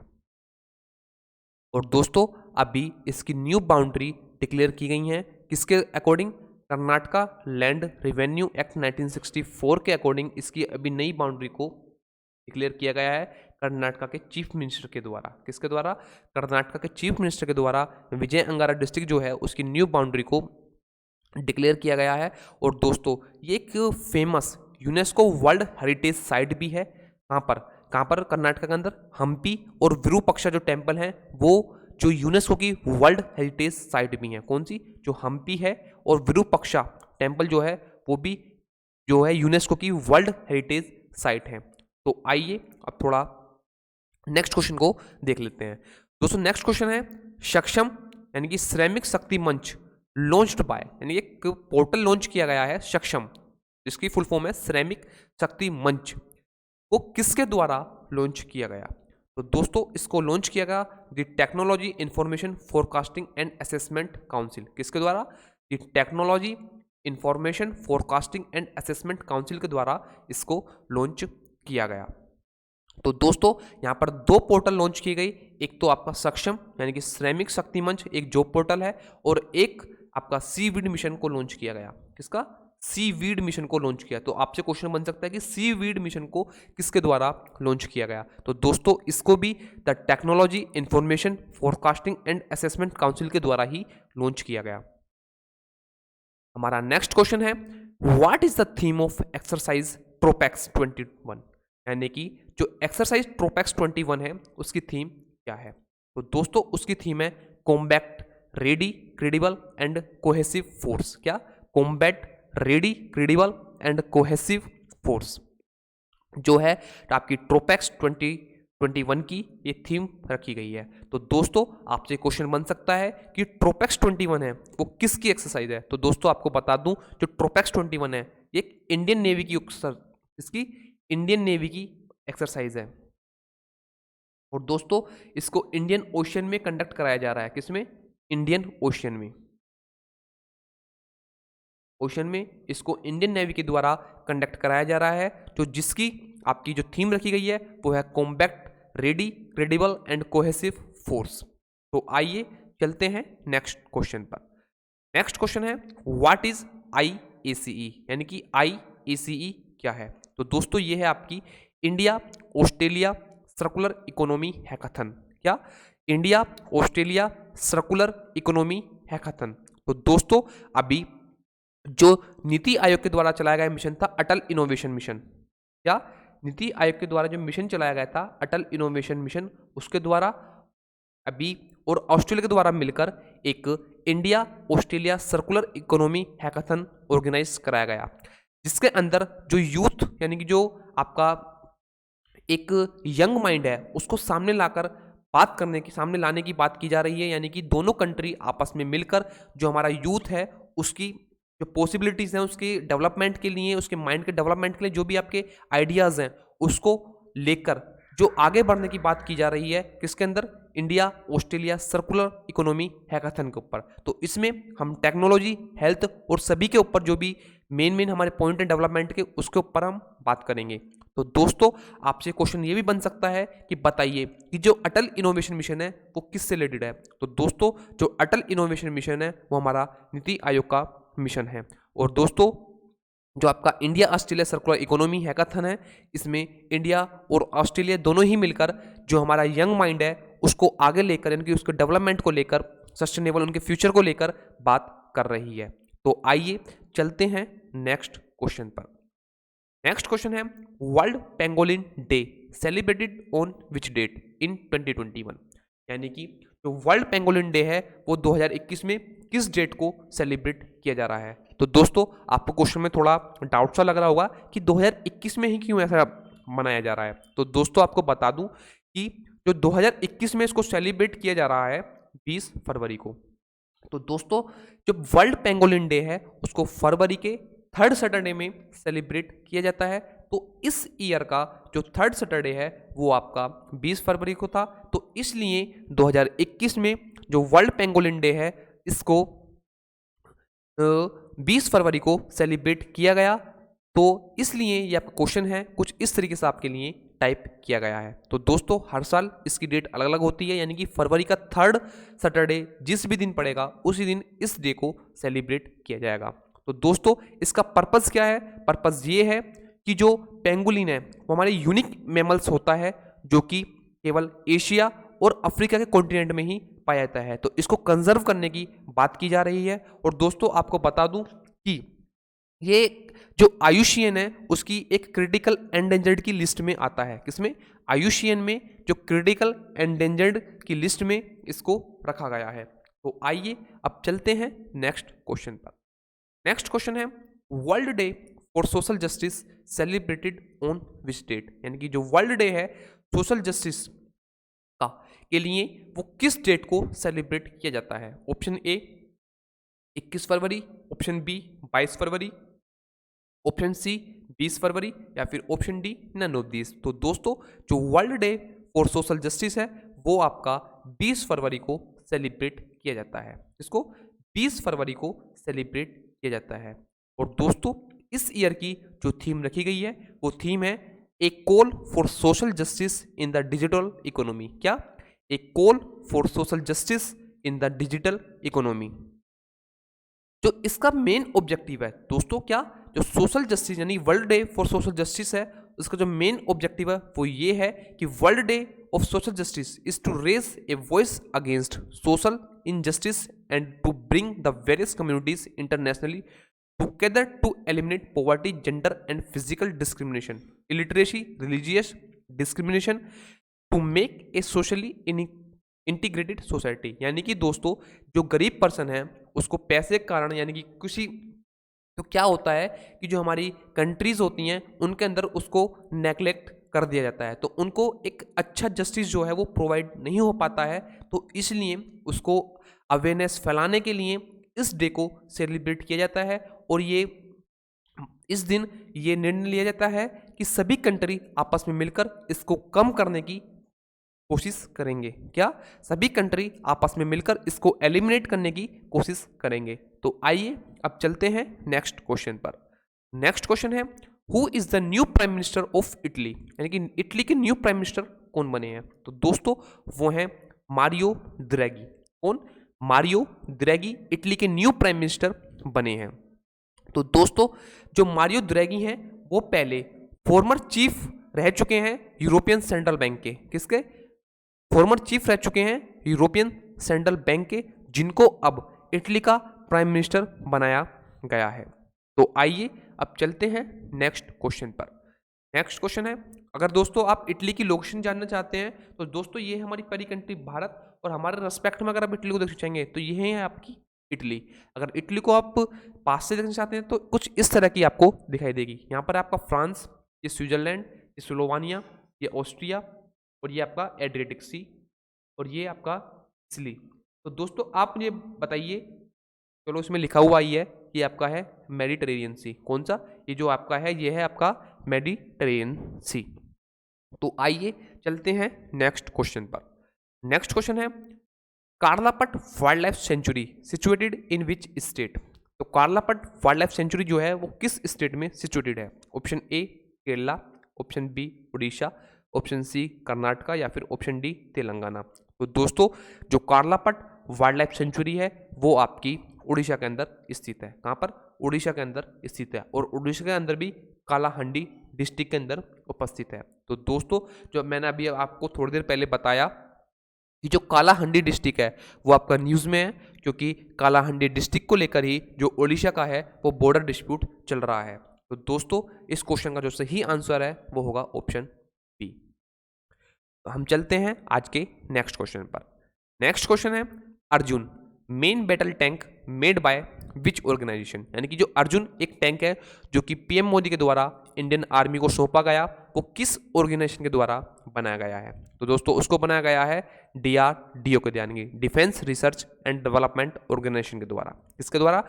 और दोस्तों अभी इसकी न्यू बाउंड्री डिक्लेयर की गई है किसके according? Karnataka land revenue act 1964 के अकॉर्डिंग इसकी अभी नई बाउंड्री को डिक्लेयर किया गया है कर्नाटका के चीफ मिनिस्टर के द्वारा। किसके द्वारा? कर्नाटका के चीफ मिनिस्टर के द्वारा विजय अंगारा डिस्ट्रिक्ट जो है उसकी न्यू बाउंड्री को डिक्लेयर किया गया है। और दोस्तों ये एक famous UNESCO world heritage site भी है। कहाँ पर? कहाँ पर? कर्नाटक के अंदर हम्पी और विरूपक्षा जो टेम्पल हैं वो जो यूनेस्को की वर्ल्ड हेरिटेज साइट भी है। कौन सी? जो हम्पी है और विरूपक्षा टेम्पल जो है वो भी जो है यूनेस्को की वर्ल्ड हेरिटेज साइट है। तो आइए अब थोड़ा नेक्स्ट क्वेश्चन को देख लेते हैं। दोस्तों नेक्स्ट क्वेश्चन है सक्षम यानी कि श्रमिक शक्ति मंच लॉन्च्ड बाय, यानी एक पोर्टल लॉन्च किया गया है सक्षम, जिसकी फुल फॉर्म है श्रमिक शक्ति मंच, वो किसके द्वारा लॉन्च किया गया? तो दोस्तों इसको लॉन्च किया गया the technology information forecasting and assessment council. किसके द्वारा? The technology information forecasting and assessment council के द्वारा इसको लॉन्च किया गया। तो दोस्तों यहाँ पर दो पोर्टल लॉन्च की गई, एक तो आपका सक्षम यानी कि श्रमिक शक्ति मंच एक जॉब पोर्टल है, और एक आपका सी वीड मिशन को लॉन्च किया गया। किसका? सी वीड मिशन को लॉन्च किया। तो आपसे क्वेश्चन बन सकता है कि सी वीड मिशन को किसके द्वारा लॉन्च किया गया? तो दोस्तों इसको भी the technology information forecasting and assessment council के द्वारा ही लॉन्च किया गया। हमारा नेक्स्ट क्वेश्चन है what is the theme of exercise Tropex 21, यानी कि जो एक्सरसाइज ट्रोपैक्स 21 है उसकी थीम क्या है? तो दोस्तों उसकी थीम है combat ready credible and cohesive force. क्या? Combat ready credible and cohesive force जो है आपकी ट्रोपैक्स 2021 की ये थीम रखी गई है। तो दोस्तों आपसे क्वेश्चन बन सकता है कि ट्रोपैक्स 21 है वो किसकी एक्सरसाइज है? तो दोस्तों आपको बता दूं जो ट्रोपैक्स 21 है ये इंडियन नेवी की इसकी इंडियन नेवी की एक्सरसाइज है। और दोस्तों इसको इंडियन ओशियन में कंडक्ट कराया जा रहा है। किसमें? इंडियन ओशियन में। ओशन में इसको इंडियन नेवी के द्वारा कंडक्ट कराया जा रहा है, जो जिसकी आपकी जो थीम रखी गई है वो है compact, ready, credible and cohesive force. तो आइए चलते हैं नेक्स्ट क्वेश्चन पर। नेक्स्ट क्वेश्चन है व्हाट इज IACE, यानी कि IACE क्या है। तो दोस्तों ये है आपकी India Australia circular economy hackathon. क्या? India Australia circular economy hackathon. तो दोस्तों अभी जो नीति आयोग के द्वारा चलाया गया मिशन था अटल इनोवेशन मिशन, क्या नीति आयोग के द्वारा जो मिशन चलाया गया था अटल इनोवेशन मिशन, उसके द्वारा अभी और ऑस्ट्रेलिया के द्वारा मिलकर एक India Australia circular economy hackathon organise कराया गया, जिसके अंदर जो यूथ यानी कि जो आपका एक यंग माइंड है उसको सामने लाकर बात करने की, सामने लाने की बात की जा रही है। यानी कि दोनों कंट्री आपस में मिलकर जो हमारा यूथ है उसकी जो पॉसिबिलिटीज़ हैं उसके डेवलपमेंट के लिए, उसके माइंड के डेवलपमेंट के लिए जो भी आपके आइडियाज़ हैं उसको लेकर जो आगे बढ़ने की बात की जा रही है, किसके अंदर? India Australia circular economy hackathon के ऊपर। तो इसमें हम टेक्नोलॉजी, हेल्थ और सभी के ऊपर जो भी मेन हमारे पॉइंट है डेवलपमेंट के, उसके ऊपर हम बात करेंगे। तो दोस्तों आपसे क्वेश्चन ये भी बन सकता है कि बताइए कि जो अटल इनोवेशन मिशन है वो किससे रिलेटेड है। तो दोस्तों जो अटल इनोवेशन मिशन है वो हमारा नीति आयोग का मिशन है। और दोस्तों जो आपका India Australia circular economy hackathon है, इसमें इंडिया और ऑस्ट्रेलिया दोनों ही मिलकर जो हमारा यंग माइंड है उसको आगे लेकर, यानी कि उसके डेवलपमेंट को लेकर, सस्टेनेबल उनके फ्यूचर को लेकर बात कर रही है। तो आइए चलते हैं नेक्स्ट क्वेश्चन पर। नेक्स्ट क्वेश्चन है world pangolin day celebrated on which date in 2021, यानी कि जो वर्ल्ड पेंगोलिन डे है वो 2021 में किस डेट को सेलिब्रेट किया जा रहा है। तो दोस्तों आपको क्वेश्चन में थोड़ा डाउट सा लग रहा होगा कि 2021 में ही क्यों ऐसा मनाया जा रहा है। तो दोस्तों आपको बता दूं कि जो 2021 में इसको सेलिब्रेट किया जा रहा है 20 फरवरी को। तो दोस्तों जो वर्ल्ड पेंगोलिन डे है उसको फरवरी के थर्ड सैटरडे में सेलिब्रेट किया जाता है। तो इस ईयर का जो थर्ड सैटरडे है वो आपका 20 फरवरी को था। तो इसलिए 2021 में जो वर्ल्ड पेंगोलिन डे है इसको 20 फरवरी को सेलिब्रेट किया गया। तो इसलिए ये आपका क्वेश्चन है कुछ इस तरीके से आपके लिए टाइप किया गया है। तो दोस्तों हर साल इसकी डेट अलग अलग होती है, यानी कि फरवरी का थर्ड सैटरडे जिस भी दिन पड़ेगा उसी दिन इस डे को सेलिब्रेट किया जाएगा। तो दोस्तों इसका पर्पस क्या है? पर्पस ये है कि जो पेंगुलिन है वो हमारे यूनिक मैमल्स होता है जो कि केवल एशिया और अफ्रीका के कॉन्टिनेंट में ही पाया जाता है। तो इसको कंजर्व करने की बात की जा रही है। और दोस्तों आपको बता दूं कि ये जो IUCN है उसकी एक क्रिटिकल एंडेंजर्ड की लिस्ट में आता है। किसमें? IUCN में जो क्रिटिकल एंडेंजर्ड की लिस्ट में इसको रखा गया है। तो आइए अब चलते हैं नेक्स्ट क्वेश्चन पर। नेक्स्ट क्वेश्चन है world day for social justice celebrated on which date, यानी कि जो वर्ल्ड डे है सोशल जस्टिस का के लिए वो किस डेट को सेलिब्रेट किया जाता है। ऑप्शन ए 21 फरवरी, ऑप्शन बी 22 फरवरी, ऑप्शन सी 20 फरवरी या फिर option D none of this. तो दोस्तों जो world day for social justice है वो आपका 20 फरवरी को सेलिब्रेट किया जाता है। इसको 20 फरवरी को सेलिब्रेट किया जाता है। और दोस्तों इस ईयर की जो थीम रखी गई है वो थीम है a call for social justice in the digital economy. क्या? A call for social justice in the digital economy. जो इसका मेन ऑब्जेक्टिव है दोस्तों, क्या? जो सोशल जस्टिस यानी world day for social justice है उसका जो मेन ऑब्जेक्टिव है वो ये है कि world day of social justice is to raise a voice against social injustice and to bring the various communities internationally together to eliminate poverty, gender and physical discrimination, illiteracy, religious discrimination, to make a socially integrated society. यानी कि दोस्तों जो गरीब person है उसको पैसे के कारण, यानी कि किसी, तो क्या होता है कि जो हमारी कंट्रीज होती हैं उनके अंदर उसको नेग्लेक्ट कर दिया जाता है, तो उनको एक अच्छा जस्टिस जो है वो प्रोवाइड नहीं हो पाता है। तो इसलिए उसको अवेयरनेस फैलाने के लिए इस डे को सेलिब्रेट किया जाता है। और ये इस दिन ये निर्णय लिया जाता है कि सभी कंट्री आपस में मिलकर इसको कम करने की कोशिश करेंगे। क्या? सभी कंट्री आपस में मिलकर इसको एलिमिनेट करने की कोशिश करेंगे। तो आइए अब चलते हैं नेक्स्ट क्वेश्चन पर। नेक्स्ट क्वेश्चन है who is the new prime minister of Italy, यानी कि इटली के न्यू प्राइम मिनिस्टर कौन बने हैं? तो दोस्तों वो हैं मारियो द्रैगी। कौन? मारियो द्रैगी इटली के न्यू प्राइम मिनिस्टर बने हैं। तो दोस्तों जो मारियो द्रैगी हैं वो पहले फॉर्मर चीफ रह चुके हैं यूरोपियन सेंट्रल बैंक के। किसके? फॉर्मर चीफ रह चुके हैं यूरोपियन सेंट्रल बैंक के, जिनको अब इटली का प्राइम मिनिस्टर बनाया गया है। तो आइए अब चलते हैं नेक्स्ट क्वेश्चन पर। नेक्स्ट क्वेश्चन है, अगर दोस्तों आप इटली की लोकेशन जानना चाहते हैं तो दोस्तों ये है हमारी पहली कंट्री भारत, और हमारे रेस्पेक्ट में अगर आप इटली को देखना चाहेंगे तो ये है आपकी इटली। अगर इटली को आप पास से देखना चाहते हैं तो कुछ इस तरह की आपको दिखाई देगी। यहाँ पर आपका फ्रांस, ये स्विट्जरलैंड, ये स्लोवानिया, ये ऑस्ट्रिया, और ये आपका एड्रियाटिक सी, और ये आपका इटली। तो दोस्तों आप मुझे बताइए, चलो इसमें लिखा हुआ ही है, ये आपका है मेडिटेरेनियन सी। कौन सा? ये जो आपका है ये है आपका मेडिटेरेनियन सी। तो आइए चलते हैं नेक्स्ट क्वेश्चन पर। नेक्स्ट क्वेश्चन है, Karlapat wildlife sanctuary situated in which state? तो कार्लापट वाइल्ड लाइफ सेंचुरी जो है वो किस स्टेट में सिचुएटेड है? Option A Kerala, option B Odisha, option C Karnataka, या फिर ऑप्शन डी तेलंगाना। तो दोस्तों जो कार्लापट वाइल्ड लाइफ सेंचुरी है वो आपकी उड़ीसा के अंदर स्थित है। कहाँ पर? उड़ीसा के अंदर स्थित है, और उड़ीसा के अंदर भी कालाहांडी डिस्ट्रिक्ट के अंदर उपस्थित है। तो दोस्तों जो मैंने अभी आपको थोड़ी देर पहले बताया कि जो कालाहांडी डिस्ट्रिक्ट है वो आपका न्यूज़ में है, क्योंकि कालाहांडी डिस्ट्रिक्ट को लेकर ही जो उड़ीसा का है वो बॉर्डर डिस्प्यूट चल रहा है। तो दोस्तों इस क्वेश्चन का जो सही आंसर है वो होगा ऑप्शन बी। तो हम चलते हैं आज के नेक्स्ट क्वेश्चन पर। नेक्स्ट क्वेश्चन है, Arjun main battle tank made by which organisation? यानी कि जो अर्जुन एक टैंक है जो कि पीएम मोदी के द्वारा इंडियन आर्मी को सौंपा गया, वो किस ऑर्गेनाइजेशन के द्वारा बनाया गया है? तो दोस्तों उसको बनाया गया है DRDO के, यानी कि defence research and development organisation के द्वारा। किसके द्वारा?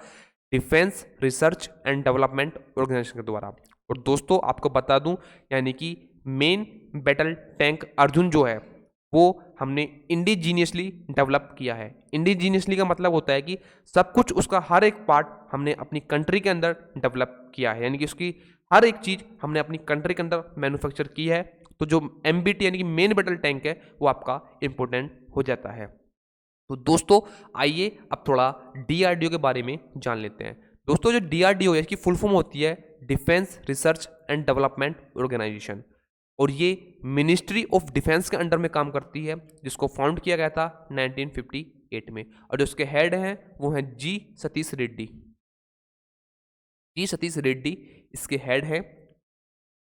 Defence research and development organisation के द्वारा। और दोस्तों आपको बता दूं, यानी कि मेन बैटल टैंक अर्जुन जो है वो हमने इंडिजीनियसली डेवलप किया है। इंडिजीनियसली का मतलब होता है कि सब कुछ उसका हर एक पार्ट हमने अपनी कंट्री के अंदर डेवलप किया है, यानी कि उसकी हर एक चीज़ हमने अपनी कंट्री के अंदर मैन्युफैक्चर की है। तो जो MBT यानी कि मेन बैटल टैंक है वो आपका इंपॉर्टेंट हो जाता है। तो दोस्तों आइए अब थोड़ा DRDO के बारे में जान लेते हैं। दोस्तों जो DRDO है इसकी फुल फॉर्म होती है defence research and development organisation, और ये मिनिस्ट्री ऑफ डिफेंस के अंडर में काम करती है, जिसको फाउंड किया गया था 1958 में। और जो उसके हेड हैं वो हैं जी सतीश रेड्डी। जी सतीश रेड्डी इसके हेड हैं।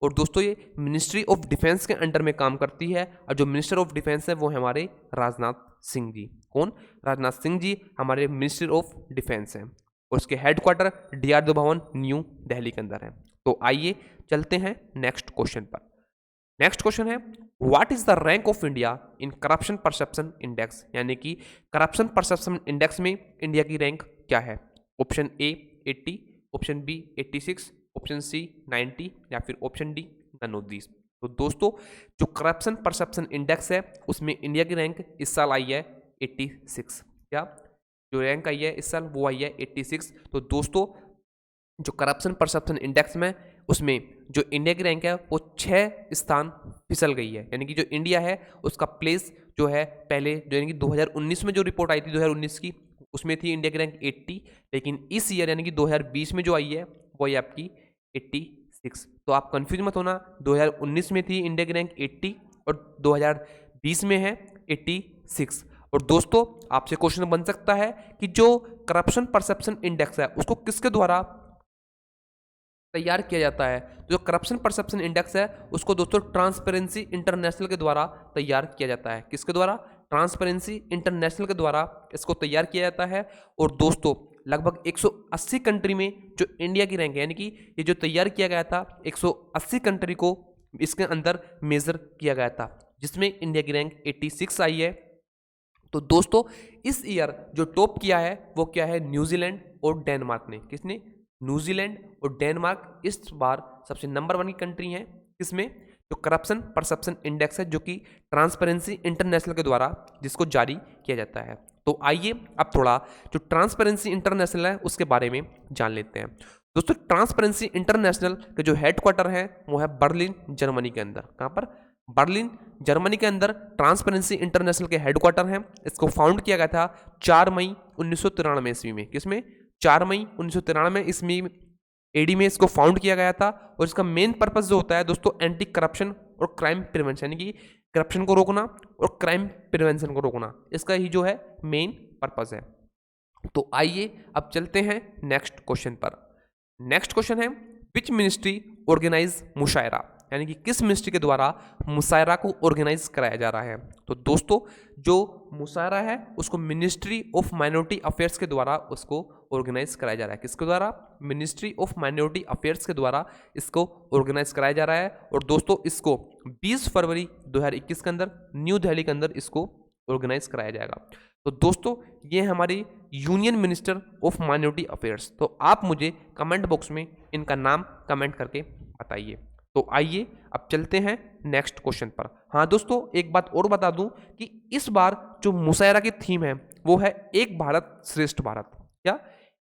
और दोस्तों ये मिनिस्ट्री ऑफ डिफेंस के अंडर में काम करती है, और जो मिनिस्टर ऑफ डिफेंस है वो है हमारे राजनाथ सिंह जी। कौन? राजनाथ सिंह जी हमारे मिनिस्टर ऑफ डिफेंस हैं, और उसके headquarter DRDO Bhavan New Delhi के अंदर है। तो आइए चलते हैं नेक्स्ट क्वेश्चन पर। नेक्स्ट क्वेश्चन है, what is the rank of India in corruption perception index? यानी कि करप्शन परसेप्शन इंडेक्स में इंडिया की रैंक क्या है? Option A 80, option B 86, option C 90, या फिर option D none of these. तो दोस्तों जो करप्शन परसेप्शन इंडेक्स है उसमें इंडिया की रैंक इस साल आई है 86। क्या जो रैंक आई है इस साल वो आई है 86। तो दोस्तों जो करप्शन परसेप्शन इंडेक्स में उसमें जो इंडिया की रैंक है वो 6 स्थान फिसल गई है, यानी कि जो इंडिया है उसका प्लेस जो है पहले जो यानी कि 2019 में जो रिपोर्ट आई थी 2019 की उसमें थी इंडिया की रैंक 80, लेकिन इस ईयर यानी कि 2020 में जो आई है वो आई आपकी 86। तो आप कंफ्यूज मत होना, 2019 में थी इंडिया की रैंक 80 और 2020 में है 86। और दोस्तों आपसे क्वेश्चन बन सकता है कि जो करप्शन परसेप्शन इंडेक्स है उसको किसके द्वारा तैयार किया जाता है? जो करप्शन परसेप्शन इंडेक्स है उसको दोस्तों ट्रांसपेरेंसी इंटरनेशनल के द्वारा तैयार किया जाता है। किसके द्वारा? ट्रांसपेरेंसी इंटरनेशनल के द्वारा इसको तैयार किया जाता है। और दोस्तों लगभग 180 कंट्री में जो इंडिया की रैंक है, यानी कि ये जो तैयार किया गया था 180 कंट्री को इसके अंदर मेजर किया गया था, जिसमें इंडिया की रैंक 86 आई है। तो दोस्तों इस ईयर जो टॉप किया है वो क्या है? न्यूजीलैंड और डेनमार्क ने। किसने? न्यूजीलैंड और डेनमार्क इस बार सबसे नंबर 1 की कंट्री हैं। किसमें? जो करप्शन परसेप्शन इंडेक्स है जो कि ट्रांसपेरेंसी इंटरनेशनल के द्वारा जिसको जारी किया जाता है। तो आइए अब थोड़ा जो ट्रांसपेरेंसी इंटरनेशनल है उसके बारे में जान लेते हैं। दोस्तों ट्रांसपेरेंसी इंटरनेशनल के जो हेडक्वार्टर है वो है बर्लिन जर्मनी के अंदर। कहाँ पर? बर्लिन जर्मनी के अंदर ट्रांसपेरेंसी इंटरनेशनल के हेडक्वार्टर हैं। इसको फाउंड किया गया था 4 मई 1993 ईस्वी में। किसमें? 4 मई 1993 ईस्वी एडी में इसको फाउंड किया गया था। और इसका मेन पर्पस जो होता है दोस्तों एंटी करप्शन और क्राइम प्रिवेंशन, यानी कि करप्शन को रोकना और क्राइम प्रिवेंशन को रोकना, इसका ही जो है मेन पर्पस है। तो आइए अब चलते हैं नेक्स्ट क्वेश्चन पर। नेक्स्ट क्वेश्चन है विच मिनिस्ट्री ऑर्गेनाइज मुशायरा, यानी कि किस मिनिस्ट्री के द्वारा मुशायरा को ऑर्गेनाइज कराया जा रहा है। तो दोस्तों जो मुशायरा है उसको मिनिस्ट्री ऑफ माइनॉरिटी अफेयर्स के द्वारा उसको ऑर्गेनाइज कराया जा रहा है। किसके द्वारा? मिनिस्ट्री ऑफ माइनॉरिटी अफेयर्स के द्वारा इसको ऑर्गेनाइज कराया जा रहा है। और दोस्तों इसको 20 फरवरी 2021 के अंदर न्यू दिल्ली के अंदर इसको ऑर्गेनाइज कराया जाएगा। तो दोस्तों ये हमारी union minister of minority affairs. तो आप मुझे कमेंट बॉक्स में इनका नाम कमेंट करके बताइए। तो आइए अब चलते हैं नेक्स्ट क्वेश्चन पर। हाँ दोस्तों एक बात और बता दूं कि इस बार जो मुशायरा की थीम है वो है एक भारत श्रेष्ठ भारत। क्या?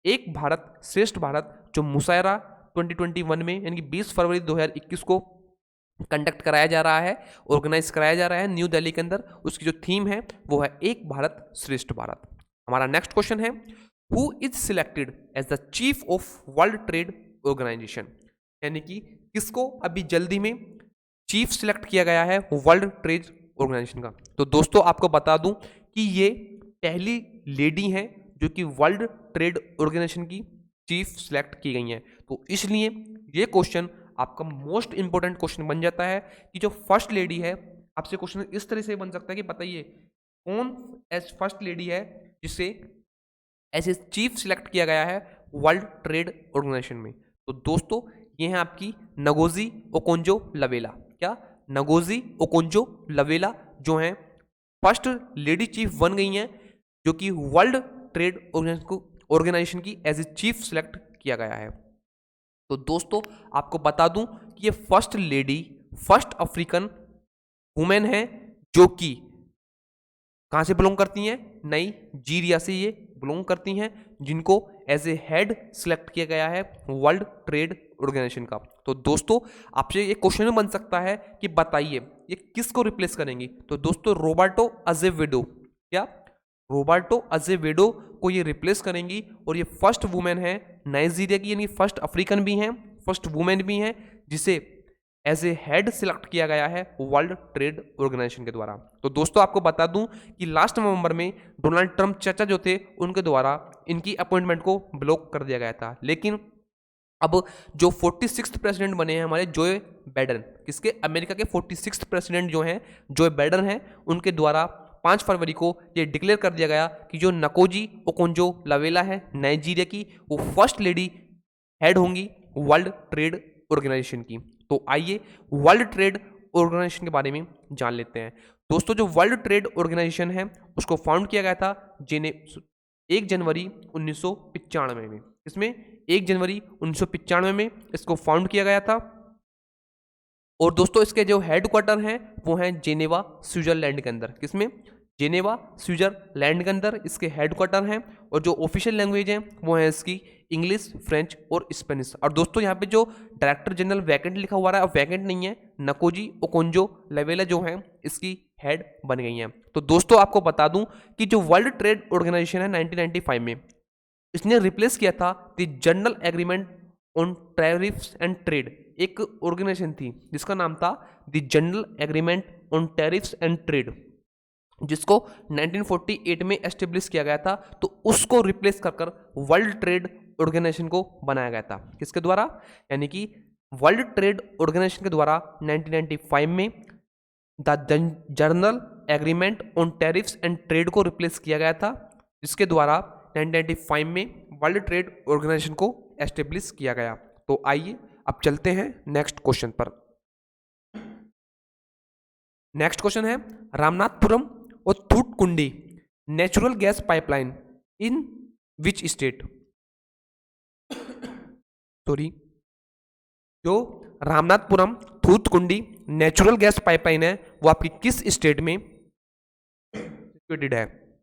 एक भारत श्रेष्ठ भारत जो मुशायरा 2021 में यानी कि 20 फरवरी 2021 को कंडक्ट कराया जा रहा है, ऑर्गेनाइज कराया जा रहा है न्यू दिल्ली के अंदर। उसकी जो थीम है वो है एक भारत श्रेष्ठ भारत। हमारा नेक्स्ट क्वेश्चन है who is selected as the chief of world trade organisation, यानी कि किसको अभी जल्दी में चीफ सिलेक्ट किया गया है वर्ल्ड ट्रेड ऑर्गेनाइजेशन का। तो दोस्तों आपको बता दूं कि ये पहली लेडी हैं जो कि वर्ल्ड ट्रेड ऑर्गेनाइजेशन की चीफ सिलेक्ट की गई हैं। तो इसलिए ये क्वेश्चन आपका मोस्ट इंपोर्टेंट क्वेश्चन बन जाता है कि जो फर्स्ट लेडी है, आपसे क्वेश्चन इस तरह से बन सकता है कि बताइए कौन एज फर्स्ट लेडी है जिसे एज चीफ सिलेक्ट किया गया है वर्ल्ड ट्रेड ऑर्गेनाइजेशन में। तो दोस्तों ये है आपकी नगोजी ओकोंजो-इवेला। क्या? नगोजी ओकोंजो-इवेला जो हैं फर्स्ट लेडी चीफ बन गई हैं जो कि वर्ल्ड ट्रेड ऑर्गेनाइजेशन की एज ए चीफ सिलेक्ट किया गया है। तो दोस्तों आपको बता दूं कि ये first lady, first African women है जो कि कहां से बिलोंग करती हैं? नाइजीरिया से ये बिलोंग करती हैं, जिनको एज ए हेड सिलेक्ट किया गया है वर्ल्ड ट्रेड ऑर्गेनाइजेशन का। तो दोस्तों आपसे ये क्वेश्चन बन सकता है कि बताइए ये किसको रिप्लेस करेंगी। तो दोस्तों रोबर्टो अजेवेडो, क्या? रोबर्टो अजेवेडो को ये रिप्लेस करेंगी। और ये फर्स्ट वुमेन है नाइजीरिया की, यानी फर्स्ट अफ्रीकन भी हैं, फर्स्ट वुमेन भी हैं जिसे एज ए हेड सिलेक्ट किया गया है वर्ल्ड ट्रेड ऑर्गेनाइजेशन के द्वारा। तो दोस्तों आपको बता दूं कि लास्ट नवंबर में डोनाल्ड ट्रंप चाचा जो थे उनके द्वारा इनकी अपॉइंटमेंट को ब्लॉक कर दिया गया था। लेकिन अब जो 46th प्रेसिडेंट बने हैं हमारे जोए बाइडेन, किसके? अमेरिका के 46th प्रेसिडेंट जो हैं जोए बाइडेन हैं, उनके द्वारा 5 फरवरी को ये डिक्लेयर कर दिया गया कि जो नकोजी ओकोंजो-इवेला है नाइजीरिया की, वो फर्स्ट लेडी हेड होंगी वर्ल्ड ट्रेड ऑर्गेनाइजेशन की। तो आइए वर्ल्ड ट्रेड ऑर्गेनाइजेशन के बारे में जान लेते हैं। दोस्तों जो वर्ल्ड ट्रेड ऑर्गेनाइजेशन है उसको फाउंड किया गया था 1 जनवरी 1995 में। इसमें 1 जनवरी 1995 में इसको फाउंड किया गया था। और दोस्तों इसके जो हेडक्वार्टर हैं वो हैं जेनेवा स्विट्जरलैंड के अंदर। किसमें? जेनेवा स्विट्जरलैंड के अंदर इसके हेडक्वार्टर हैं। और जो ऑफिशियल लैंग्वेज है वो है इसकी इंग्लिश, फ्रेंच और स्पेनिश। और दोस्तों यहाँ पे जो डायरेक्टर जनरल वैकेंट लिखा हुआ है, वैकेंट नहीं है, नकोजी ओकोंजो-इवेला जो है इसकी हेड बन गई हैं। तो दोस्तों आपको बता दूं कि जो वर्ल्ड ट्रेड ऑर्गेनाइजेशन है 1995 में इसने रिप्लेस किया था the general agreement on tariffs and trade. एक ऑर्गेनाइजेशन थी जिसका नाम था the general agreement on tariffs and trade, जिसको 1948 में एस्टेब्लिश किया गया था। तो उसको रिप्लेस कर वर्ल्ड ट्रेड ऑर्गेनाइजेशन को बनाया गया था। किसके द्वारा? यानी कि वर्ल्ड ट्रेड ऑर्गेनाइजेशन के द्वारा 1995 में the general agreement on tariffs and trade को रिप्लेस किया गया था, जिसके द्वारा 1995 में वर्ल्ड ट्रेड ऑर्गेनाइजेशन को एस्टेब्लिश किया गया। तो आइए अब चलते हैं नेक्स्ट क्वेश्चन पर। नेक्स्ट क्वेश्चन है रामनाथपुरम और Thoothukudi natural gas pipeline in which state. Sorry, जो Ramanathapuram Thoothukudi natural gas pipeline है वो आपकी किस स्टेट में सिचुएटेड है?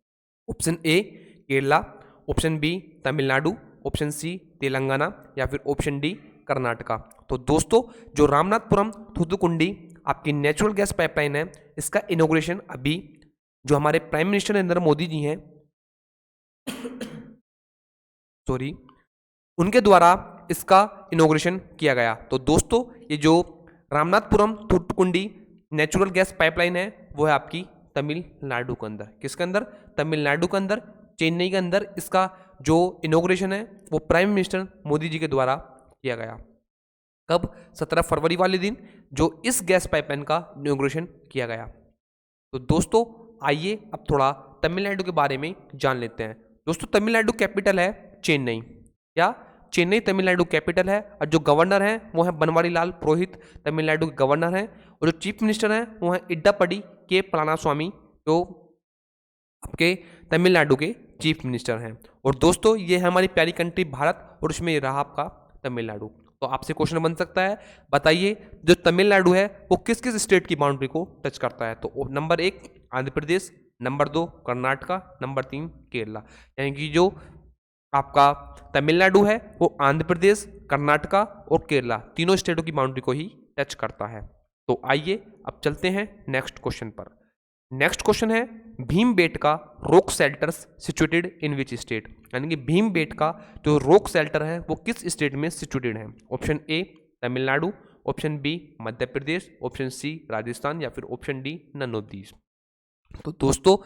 Option A Kerala, option B Tamil Nadu, option C Telangana या फिर ऑप्शन डी कर्नाटका। तो दोस्तों जो रामनाथपुरम थूथुकुंडी आपकी नेचुरल गैस पाइपलाइन है, इसका इनॉग्रेशन अभी जो हमारे प्राइम मिनिस्टर नरेंद्र मोदी जी हैं सॉरी उनके द्वारा इसका इनॉग्रेशन किया गया। तो दोस्तों ये जो रामनाथपुरम थूथुकुंडी नेचुरल गैस पाइपलाइन है वो है आपकी तमिलनाडु के अंदर। किसके अंदर? तमिलनाडु के अंदर, चेन्नई के अंदर इसका जो इनॉग्रेशन है वो प्राइम मिनिस्टर मोदी जी के द्वारा किया गया। कब? 17 फरवरी वाले दिन जो इस गैस पाइपलाइन का इनॉग्रेशन किया गया। तो दोस्तों आइए अब थोड़ा तमिलनाडु के बारे में जान लेते हैं। दोस्तों तमिलनाडु कैपिटल है चेन्नई, या चेन्नई तमिलनाडु कैपिटल है, और जो गवर्नर हैं वो है बनवारी लाल पुरोहित, तमिलनाडु के गवर्नर हैं, और जो चीफ मिनिस्टर हैं वो हैं इड्डापडी के पलानास्वामी, जो आपके तमिलनाडु के चीफ मिनिस्टर हैं। और दोस्तों ये है हमारी प्यारी कंट्री भारत, और उसमें रहा आपका तमिलनाडु। तो आपसे क्वेश्चन बन सकता है, बताइए जो तमिलनाडु है वो किस किस स्टेट की बाउंड्री को टच करता है? तो number 1 Andhra Pradesh, number 2 Karnataka, number 3 Kerala. यानी कि जो आपका तमिलनाडु है वो आंध्र प्रदेश, कर्नाटका और केरला तीनों स्टेटों की बाउंड्री को ही टच करता है। तो आइए अब चलते हैं नेक्स्ट क्वेश्चन पर। नेक्स्ट क्वेश्चन है Bhimbetka rock shelters situated in which state? यानी कि भीमबेटका जो रॉक शेल्टर है वो किस स्टेट में सिचुएटेड है? Option A Tamil Nadu, option B Madhya Pradesh, option C Rajasthan, या फिर option D none of these. तो दोस्तों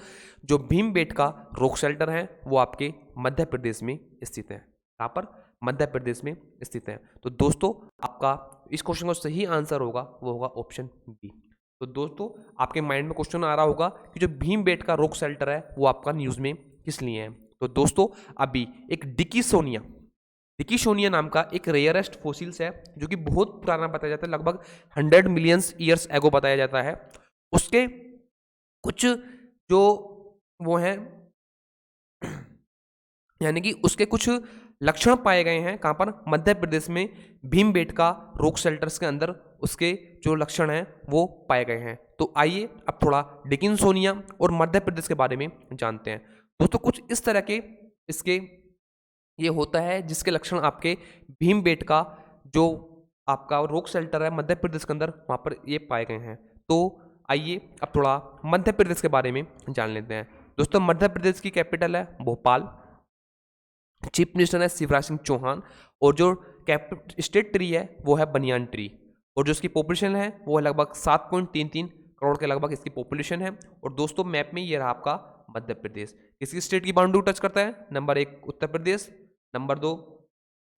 जो भीमबेटका रॉक शेल्टर है वो आपके मध्य प्रदेश में स्थित है। कहाँ पर? मध्य प्रदेश में स्थित है। तो दोस्तों आपका इस क्वेश्चन का सही आंसर होगा वो होगा ऑप्शन बी। तो दोस्तों आपके माइंड में क्वेश्चन आ रहा होगा कि जो भीमबेटका रॉक शेल्टर है वो आपका न्यूज में किस लिए है? तो दोस्तों अभी एक डिकीसोनिया नाम का एक रेयरेस्ट फोसिल्स है जो कि बहुत पुराना बताया जाता है, लगभग 100 मिलियन ईयर्स एगो बताया जाता है। उसके कुछ जो वो हैं यानी कि उसके कुछ लक्षण पाए गए हैं। कहाँ पर? मध्य प्रदेश में भीमबेटका रॉक शेल्टर्स के अंदर उसके जो लक्षण हैं वो पाए गए हैं। तो आइए अब थोड़ा डिकिसोनिया और मध्य प्रदेश के बारे में जानते हैं। दोस्तों कुछ इस तरह के इसके ये होता है जिसके लक्षण आपके भीमबेटका जो आपका रॉक शेल्टर है मध्य प्रदेश के अंदर वहाँ पर ये पाए गए हैं। तो आइए अब थोड़ा मध्य प्रदेश के बारे में जान लेते हैं। दोस्तों मध्य प्रदेश की कैपिटल है भोपाल, चीफ मिनिस्टर है शिवराज सिंह चौहान, और जो स्टेट ट्री है वो है बनियान ट्री, और जो इसकी पॉपुलेशन है वो है लगभग 7.33 करोड़ के लगभग इसकी पॉपुलेशन है। और दोस्तों मैप में ये रहा आपका मध्य प्रदेश। किसकी स्टेट की बाउंड्री टच करता है? Number 1 Uttar Pradesh, number 2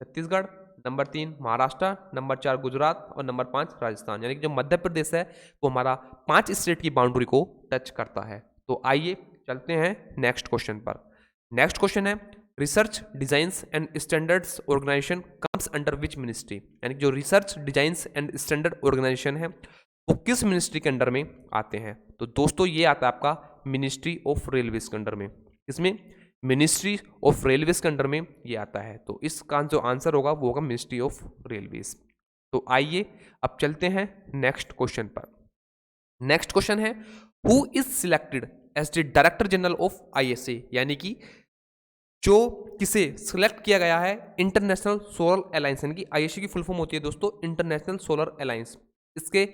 Chhattisgarh, number 3 Maharashtra, number 4 Gujarat और नंबर 5 राजस्थान। यानी कि जो मध्य प्रदेश है वो हमारा 5 स्टेट की बाउंड्री को टच करता है। तो आइए चलते हैं नेक्स्ट क्वेश्चन पर। नेक्स्ट क्वेश्चन है research designs and standards organisation comes under which ministry? यानी जो research designs and standard organisation है वो किस मिनिस्ट्री के अंडर में आते हैं? तो दोस्तों ये आता है आपका मिनिस्ट्री ऑफ रेलवेज के अंडर में। इसमें मिनिस्ट्री ऑफ रेलवेज के अंडर में ये आता है। तो इसका जो आंसर होगा वो होगा मिनिस्ट्री ऑफ रेलवेज। तो आइए अब चलते हैं नेक्स्ट क्वेश्चन पर। नेक्स्ट क्वेश्चन है who is selected as the director general of ISA? यानी कि जो किसे सिलेक्ट किया गया है इंटरनेशनल सोलर अलायंस, यानी कि ISA की फुल फॉर्म होती है दोस्तों इंटरनेशनल सोलर अलायंस, इसके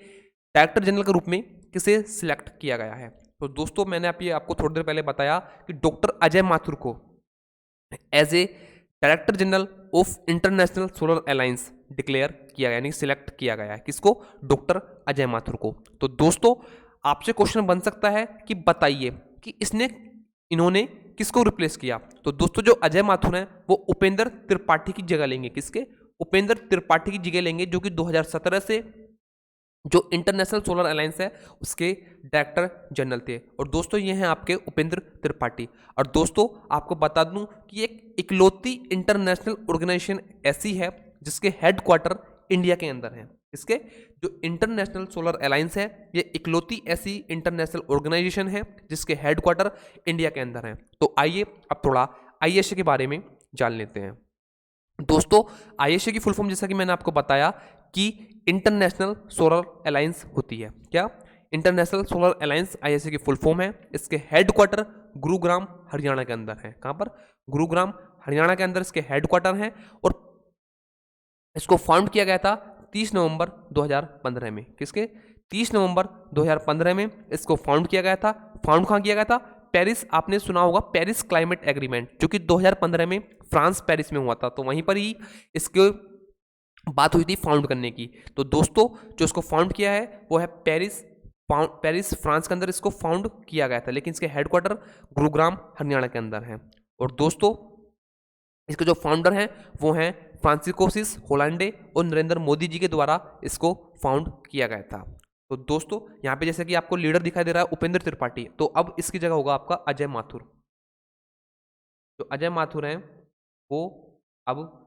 डायरेक्टर जनरल के रूप में किसे सिलेक्ट किया गया है? तो दोस्तों मैंने आपको थोड़ी देर पहले बताया कि डॉक्टर अजय माथुर को as a director general of international solar alliance declare किया गया, यानी सिलेक्ट किया गया है। किसको? डॉक्टर अजय माथुर को। तो दोस्तों आपसे क्वेश्चन बन सकता है कि बताइए कि इन्होंने किसको रिप्लेस किया? तो दोस्तों जो अजय माथुर हैं वो उपेंद्र त्रिपाठी की जगह लेंगे। किसके? उपेंद्र त्रिपाठी की जगह लेंगे, जो कि 2017 से जो इंटरनेशनल सोलर अलायंस है उसके डायरेक्टर जनरल थे। और दोस्तों ये हैं आपके उपेंद्र त्रिपाठी। और दोस्तों आपको बता दूं कि एक इकलौती इंटरनेशनल ऑर्गेनाइजेशन ऐसी है जिसके हेडक्वार्टर इंडिया के अंदर है। इसके जो इंटरनेशनल सोलर अलायंस है ये इकलौती ऐसी इंटरनेशनल ऑर्गेनाइजेशन है जिसके हेडक्वार्टर इंडिया के अंदर है। तो आइए अब थोड़ा ISA के बारे में जान लेते हैं। दोस्तों ISA की फुल फॉर्म जैसा कि मैंने आपको बताया कि इंटरनेशनल सोलर अलायंस होती है। क्या? इंटरनेशनल सोलर अलायंस ISA की फुल फॉर्म है। इसके हेडक्वार्टर गुरुग्राम हरियाणा के अंदर है। कहां पर? गुरुग्राम हरियाणा के अंदर इसके हेडक्वार्टर हैं। और इसको फाउंड किया गया था 30 नवंबर 2015 में। किसके? 30 नवंबर 2015 में इसको फाउंड किया गया था। फाउंड कहाँ किया गया था? पेरिस। आपने सुना होगा पेरिस क्लाइमेट एग्रीमेंट, जो कि 2015 में फ्रांस पेरिस में हुआ था, तो वहीं पर ही इसके बात हुई थी फाउंड करने की। तो दोस्तों जो इसको फाउंड किया है वो है पेरिस। पेरिस फ्रांस के अंदर इसको फाउंड किया गया था, लेकिन इसके हेडक्वार्टर गुरुग्राम हरियाणा के अंदर है। और दोस्तों इसके जो फाउंडर हैं वो हैं फ्रांसिस्कोसिस होलांडे और नरेंद्र मोदी जी के द्वारा इसको फाउंड किया गया था। तो दोस्तों यहाँ पे जैसे कि आपको लीडर दिखाई दे रहा है उपेंद्र त्रिपाठी, तो अब इसकी जगह होगा आपका अजय माथुर। जो अजय माथुर हैं वो अब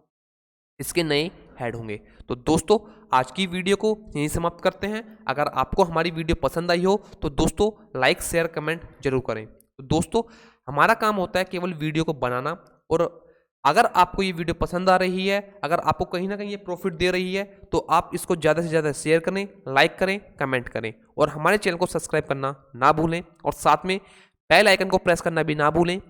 इसके नए हेड होंगे। तो दोस्तों आज की वीडियो को यहीं समाप्त करते हैं। अगर आपको हमारी वीडियो पसंद आई हो तो दोस्तों लाइक शेयर कमेंट जरूर करें। तो दोस्तों हमारा काम होता है केवल वीडियो को बनाना, और अगर आपको ये वीडियो पसंद आ रही है, अगर आपको कहीं ना कहीं ये प्रॉफिट दे रही है, तो आप इसको ज़्यादा से ज़्यादा शेयर करें, लाइक करें, कमेंट करें, और हमारे चैनल को सब्सक्राइब करना ना भूलें, और साथ में बेल आइकन को प्रेस करना भी ना भूलें।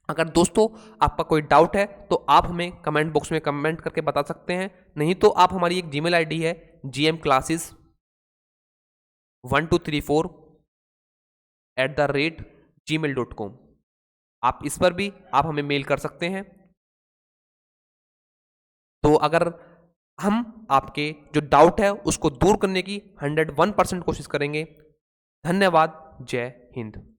अगर दोस्तों आपका कोई डाउट है तो आप हमें कमेंट बॉक्स में कमेंट करके बता सकते हैं, नहीं तो आप हमारी एक जीमेल आईडी है gmclasses1234@gmail.com, आप इस पर भी आप हमें मेल कर सकते हैं। तो अगर हम आपके जो डाउट है उसको दूर करने की 101% कोशिश करेंगे। धन्यवाद। जय हिंद।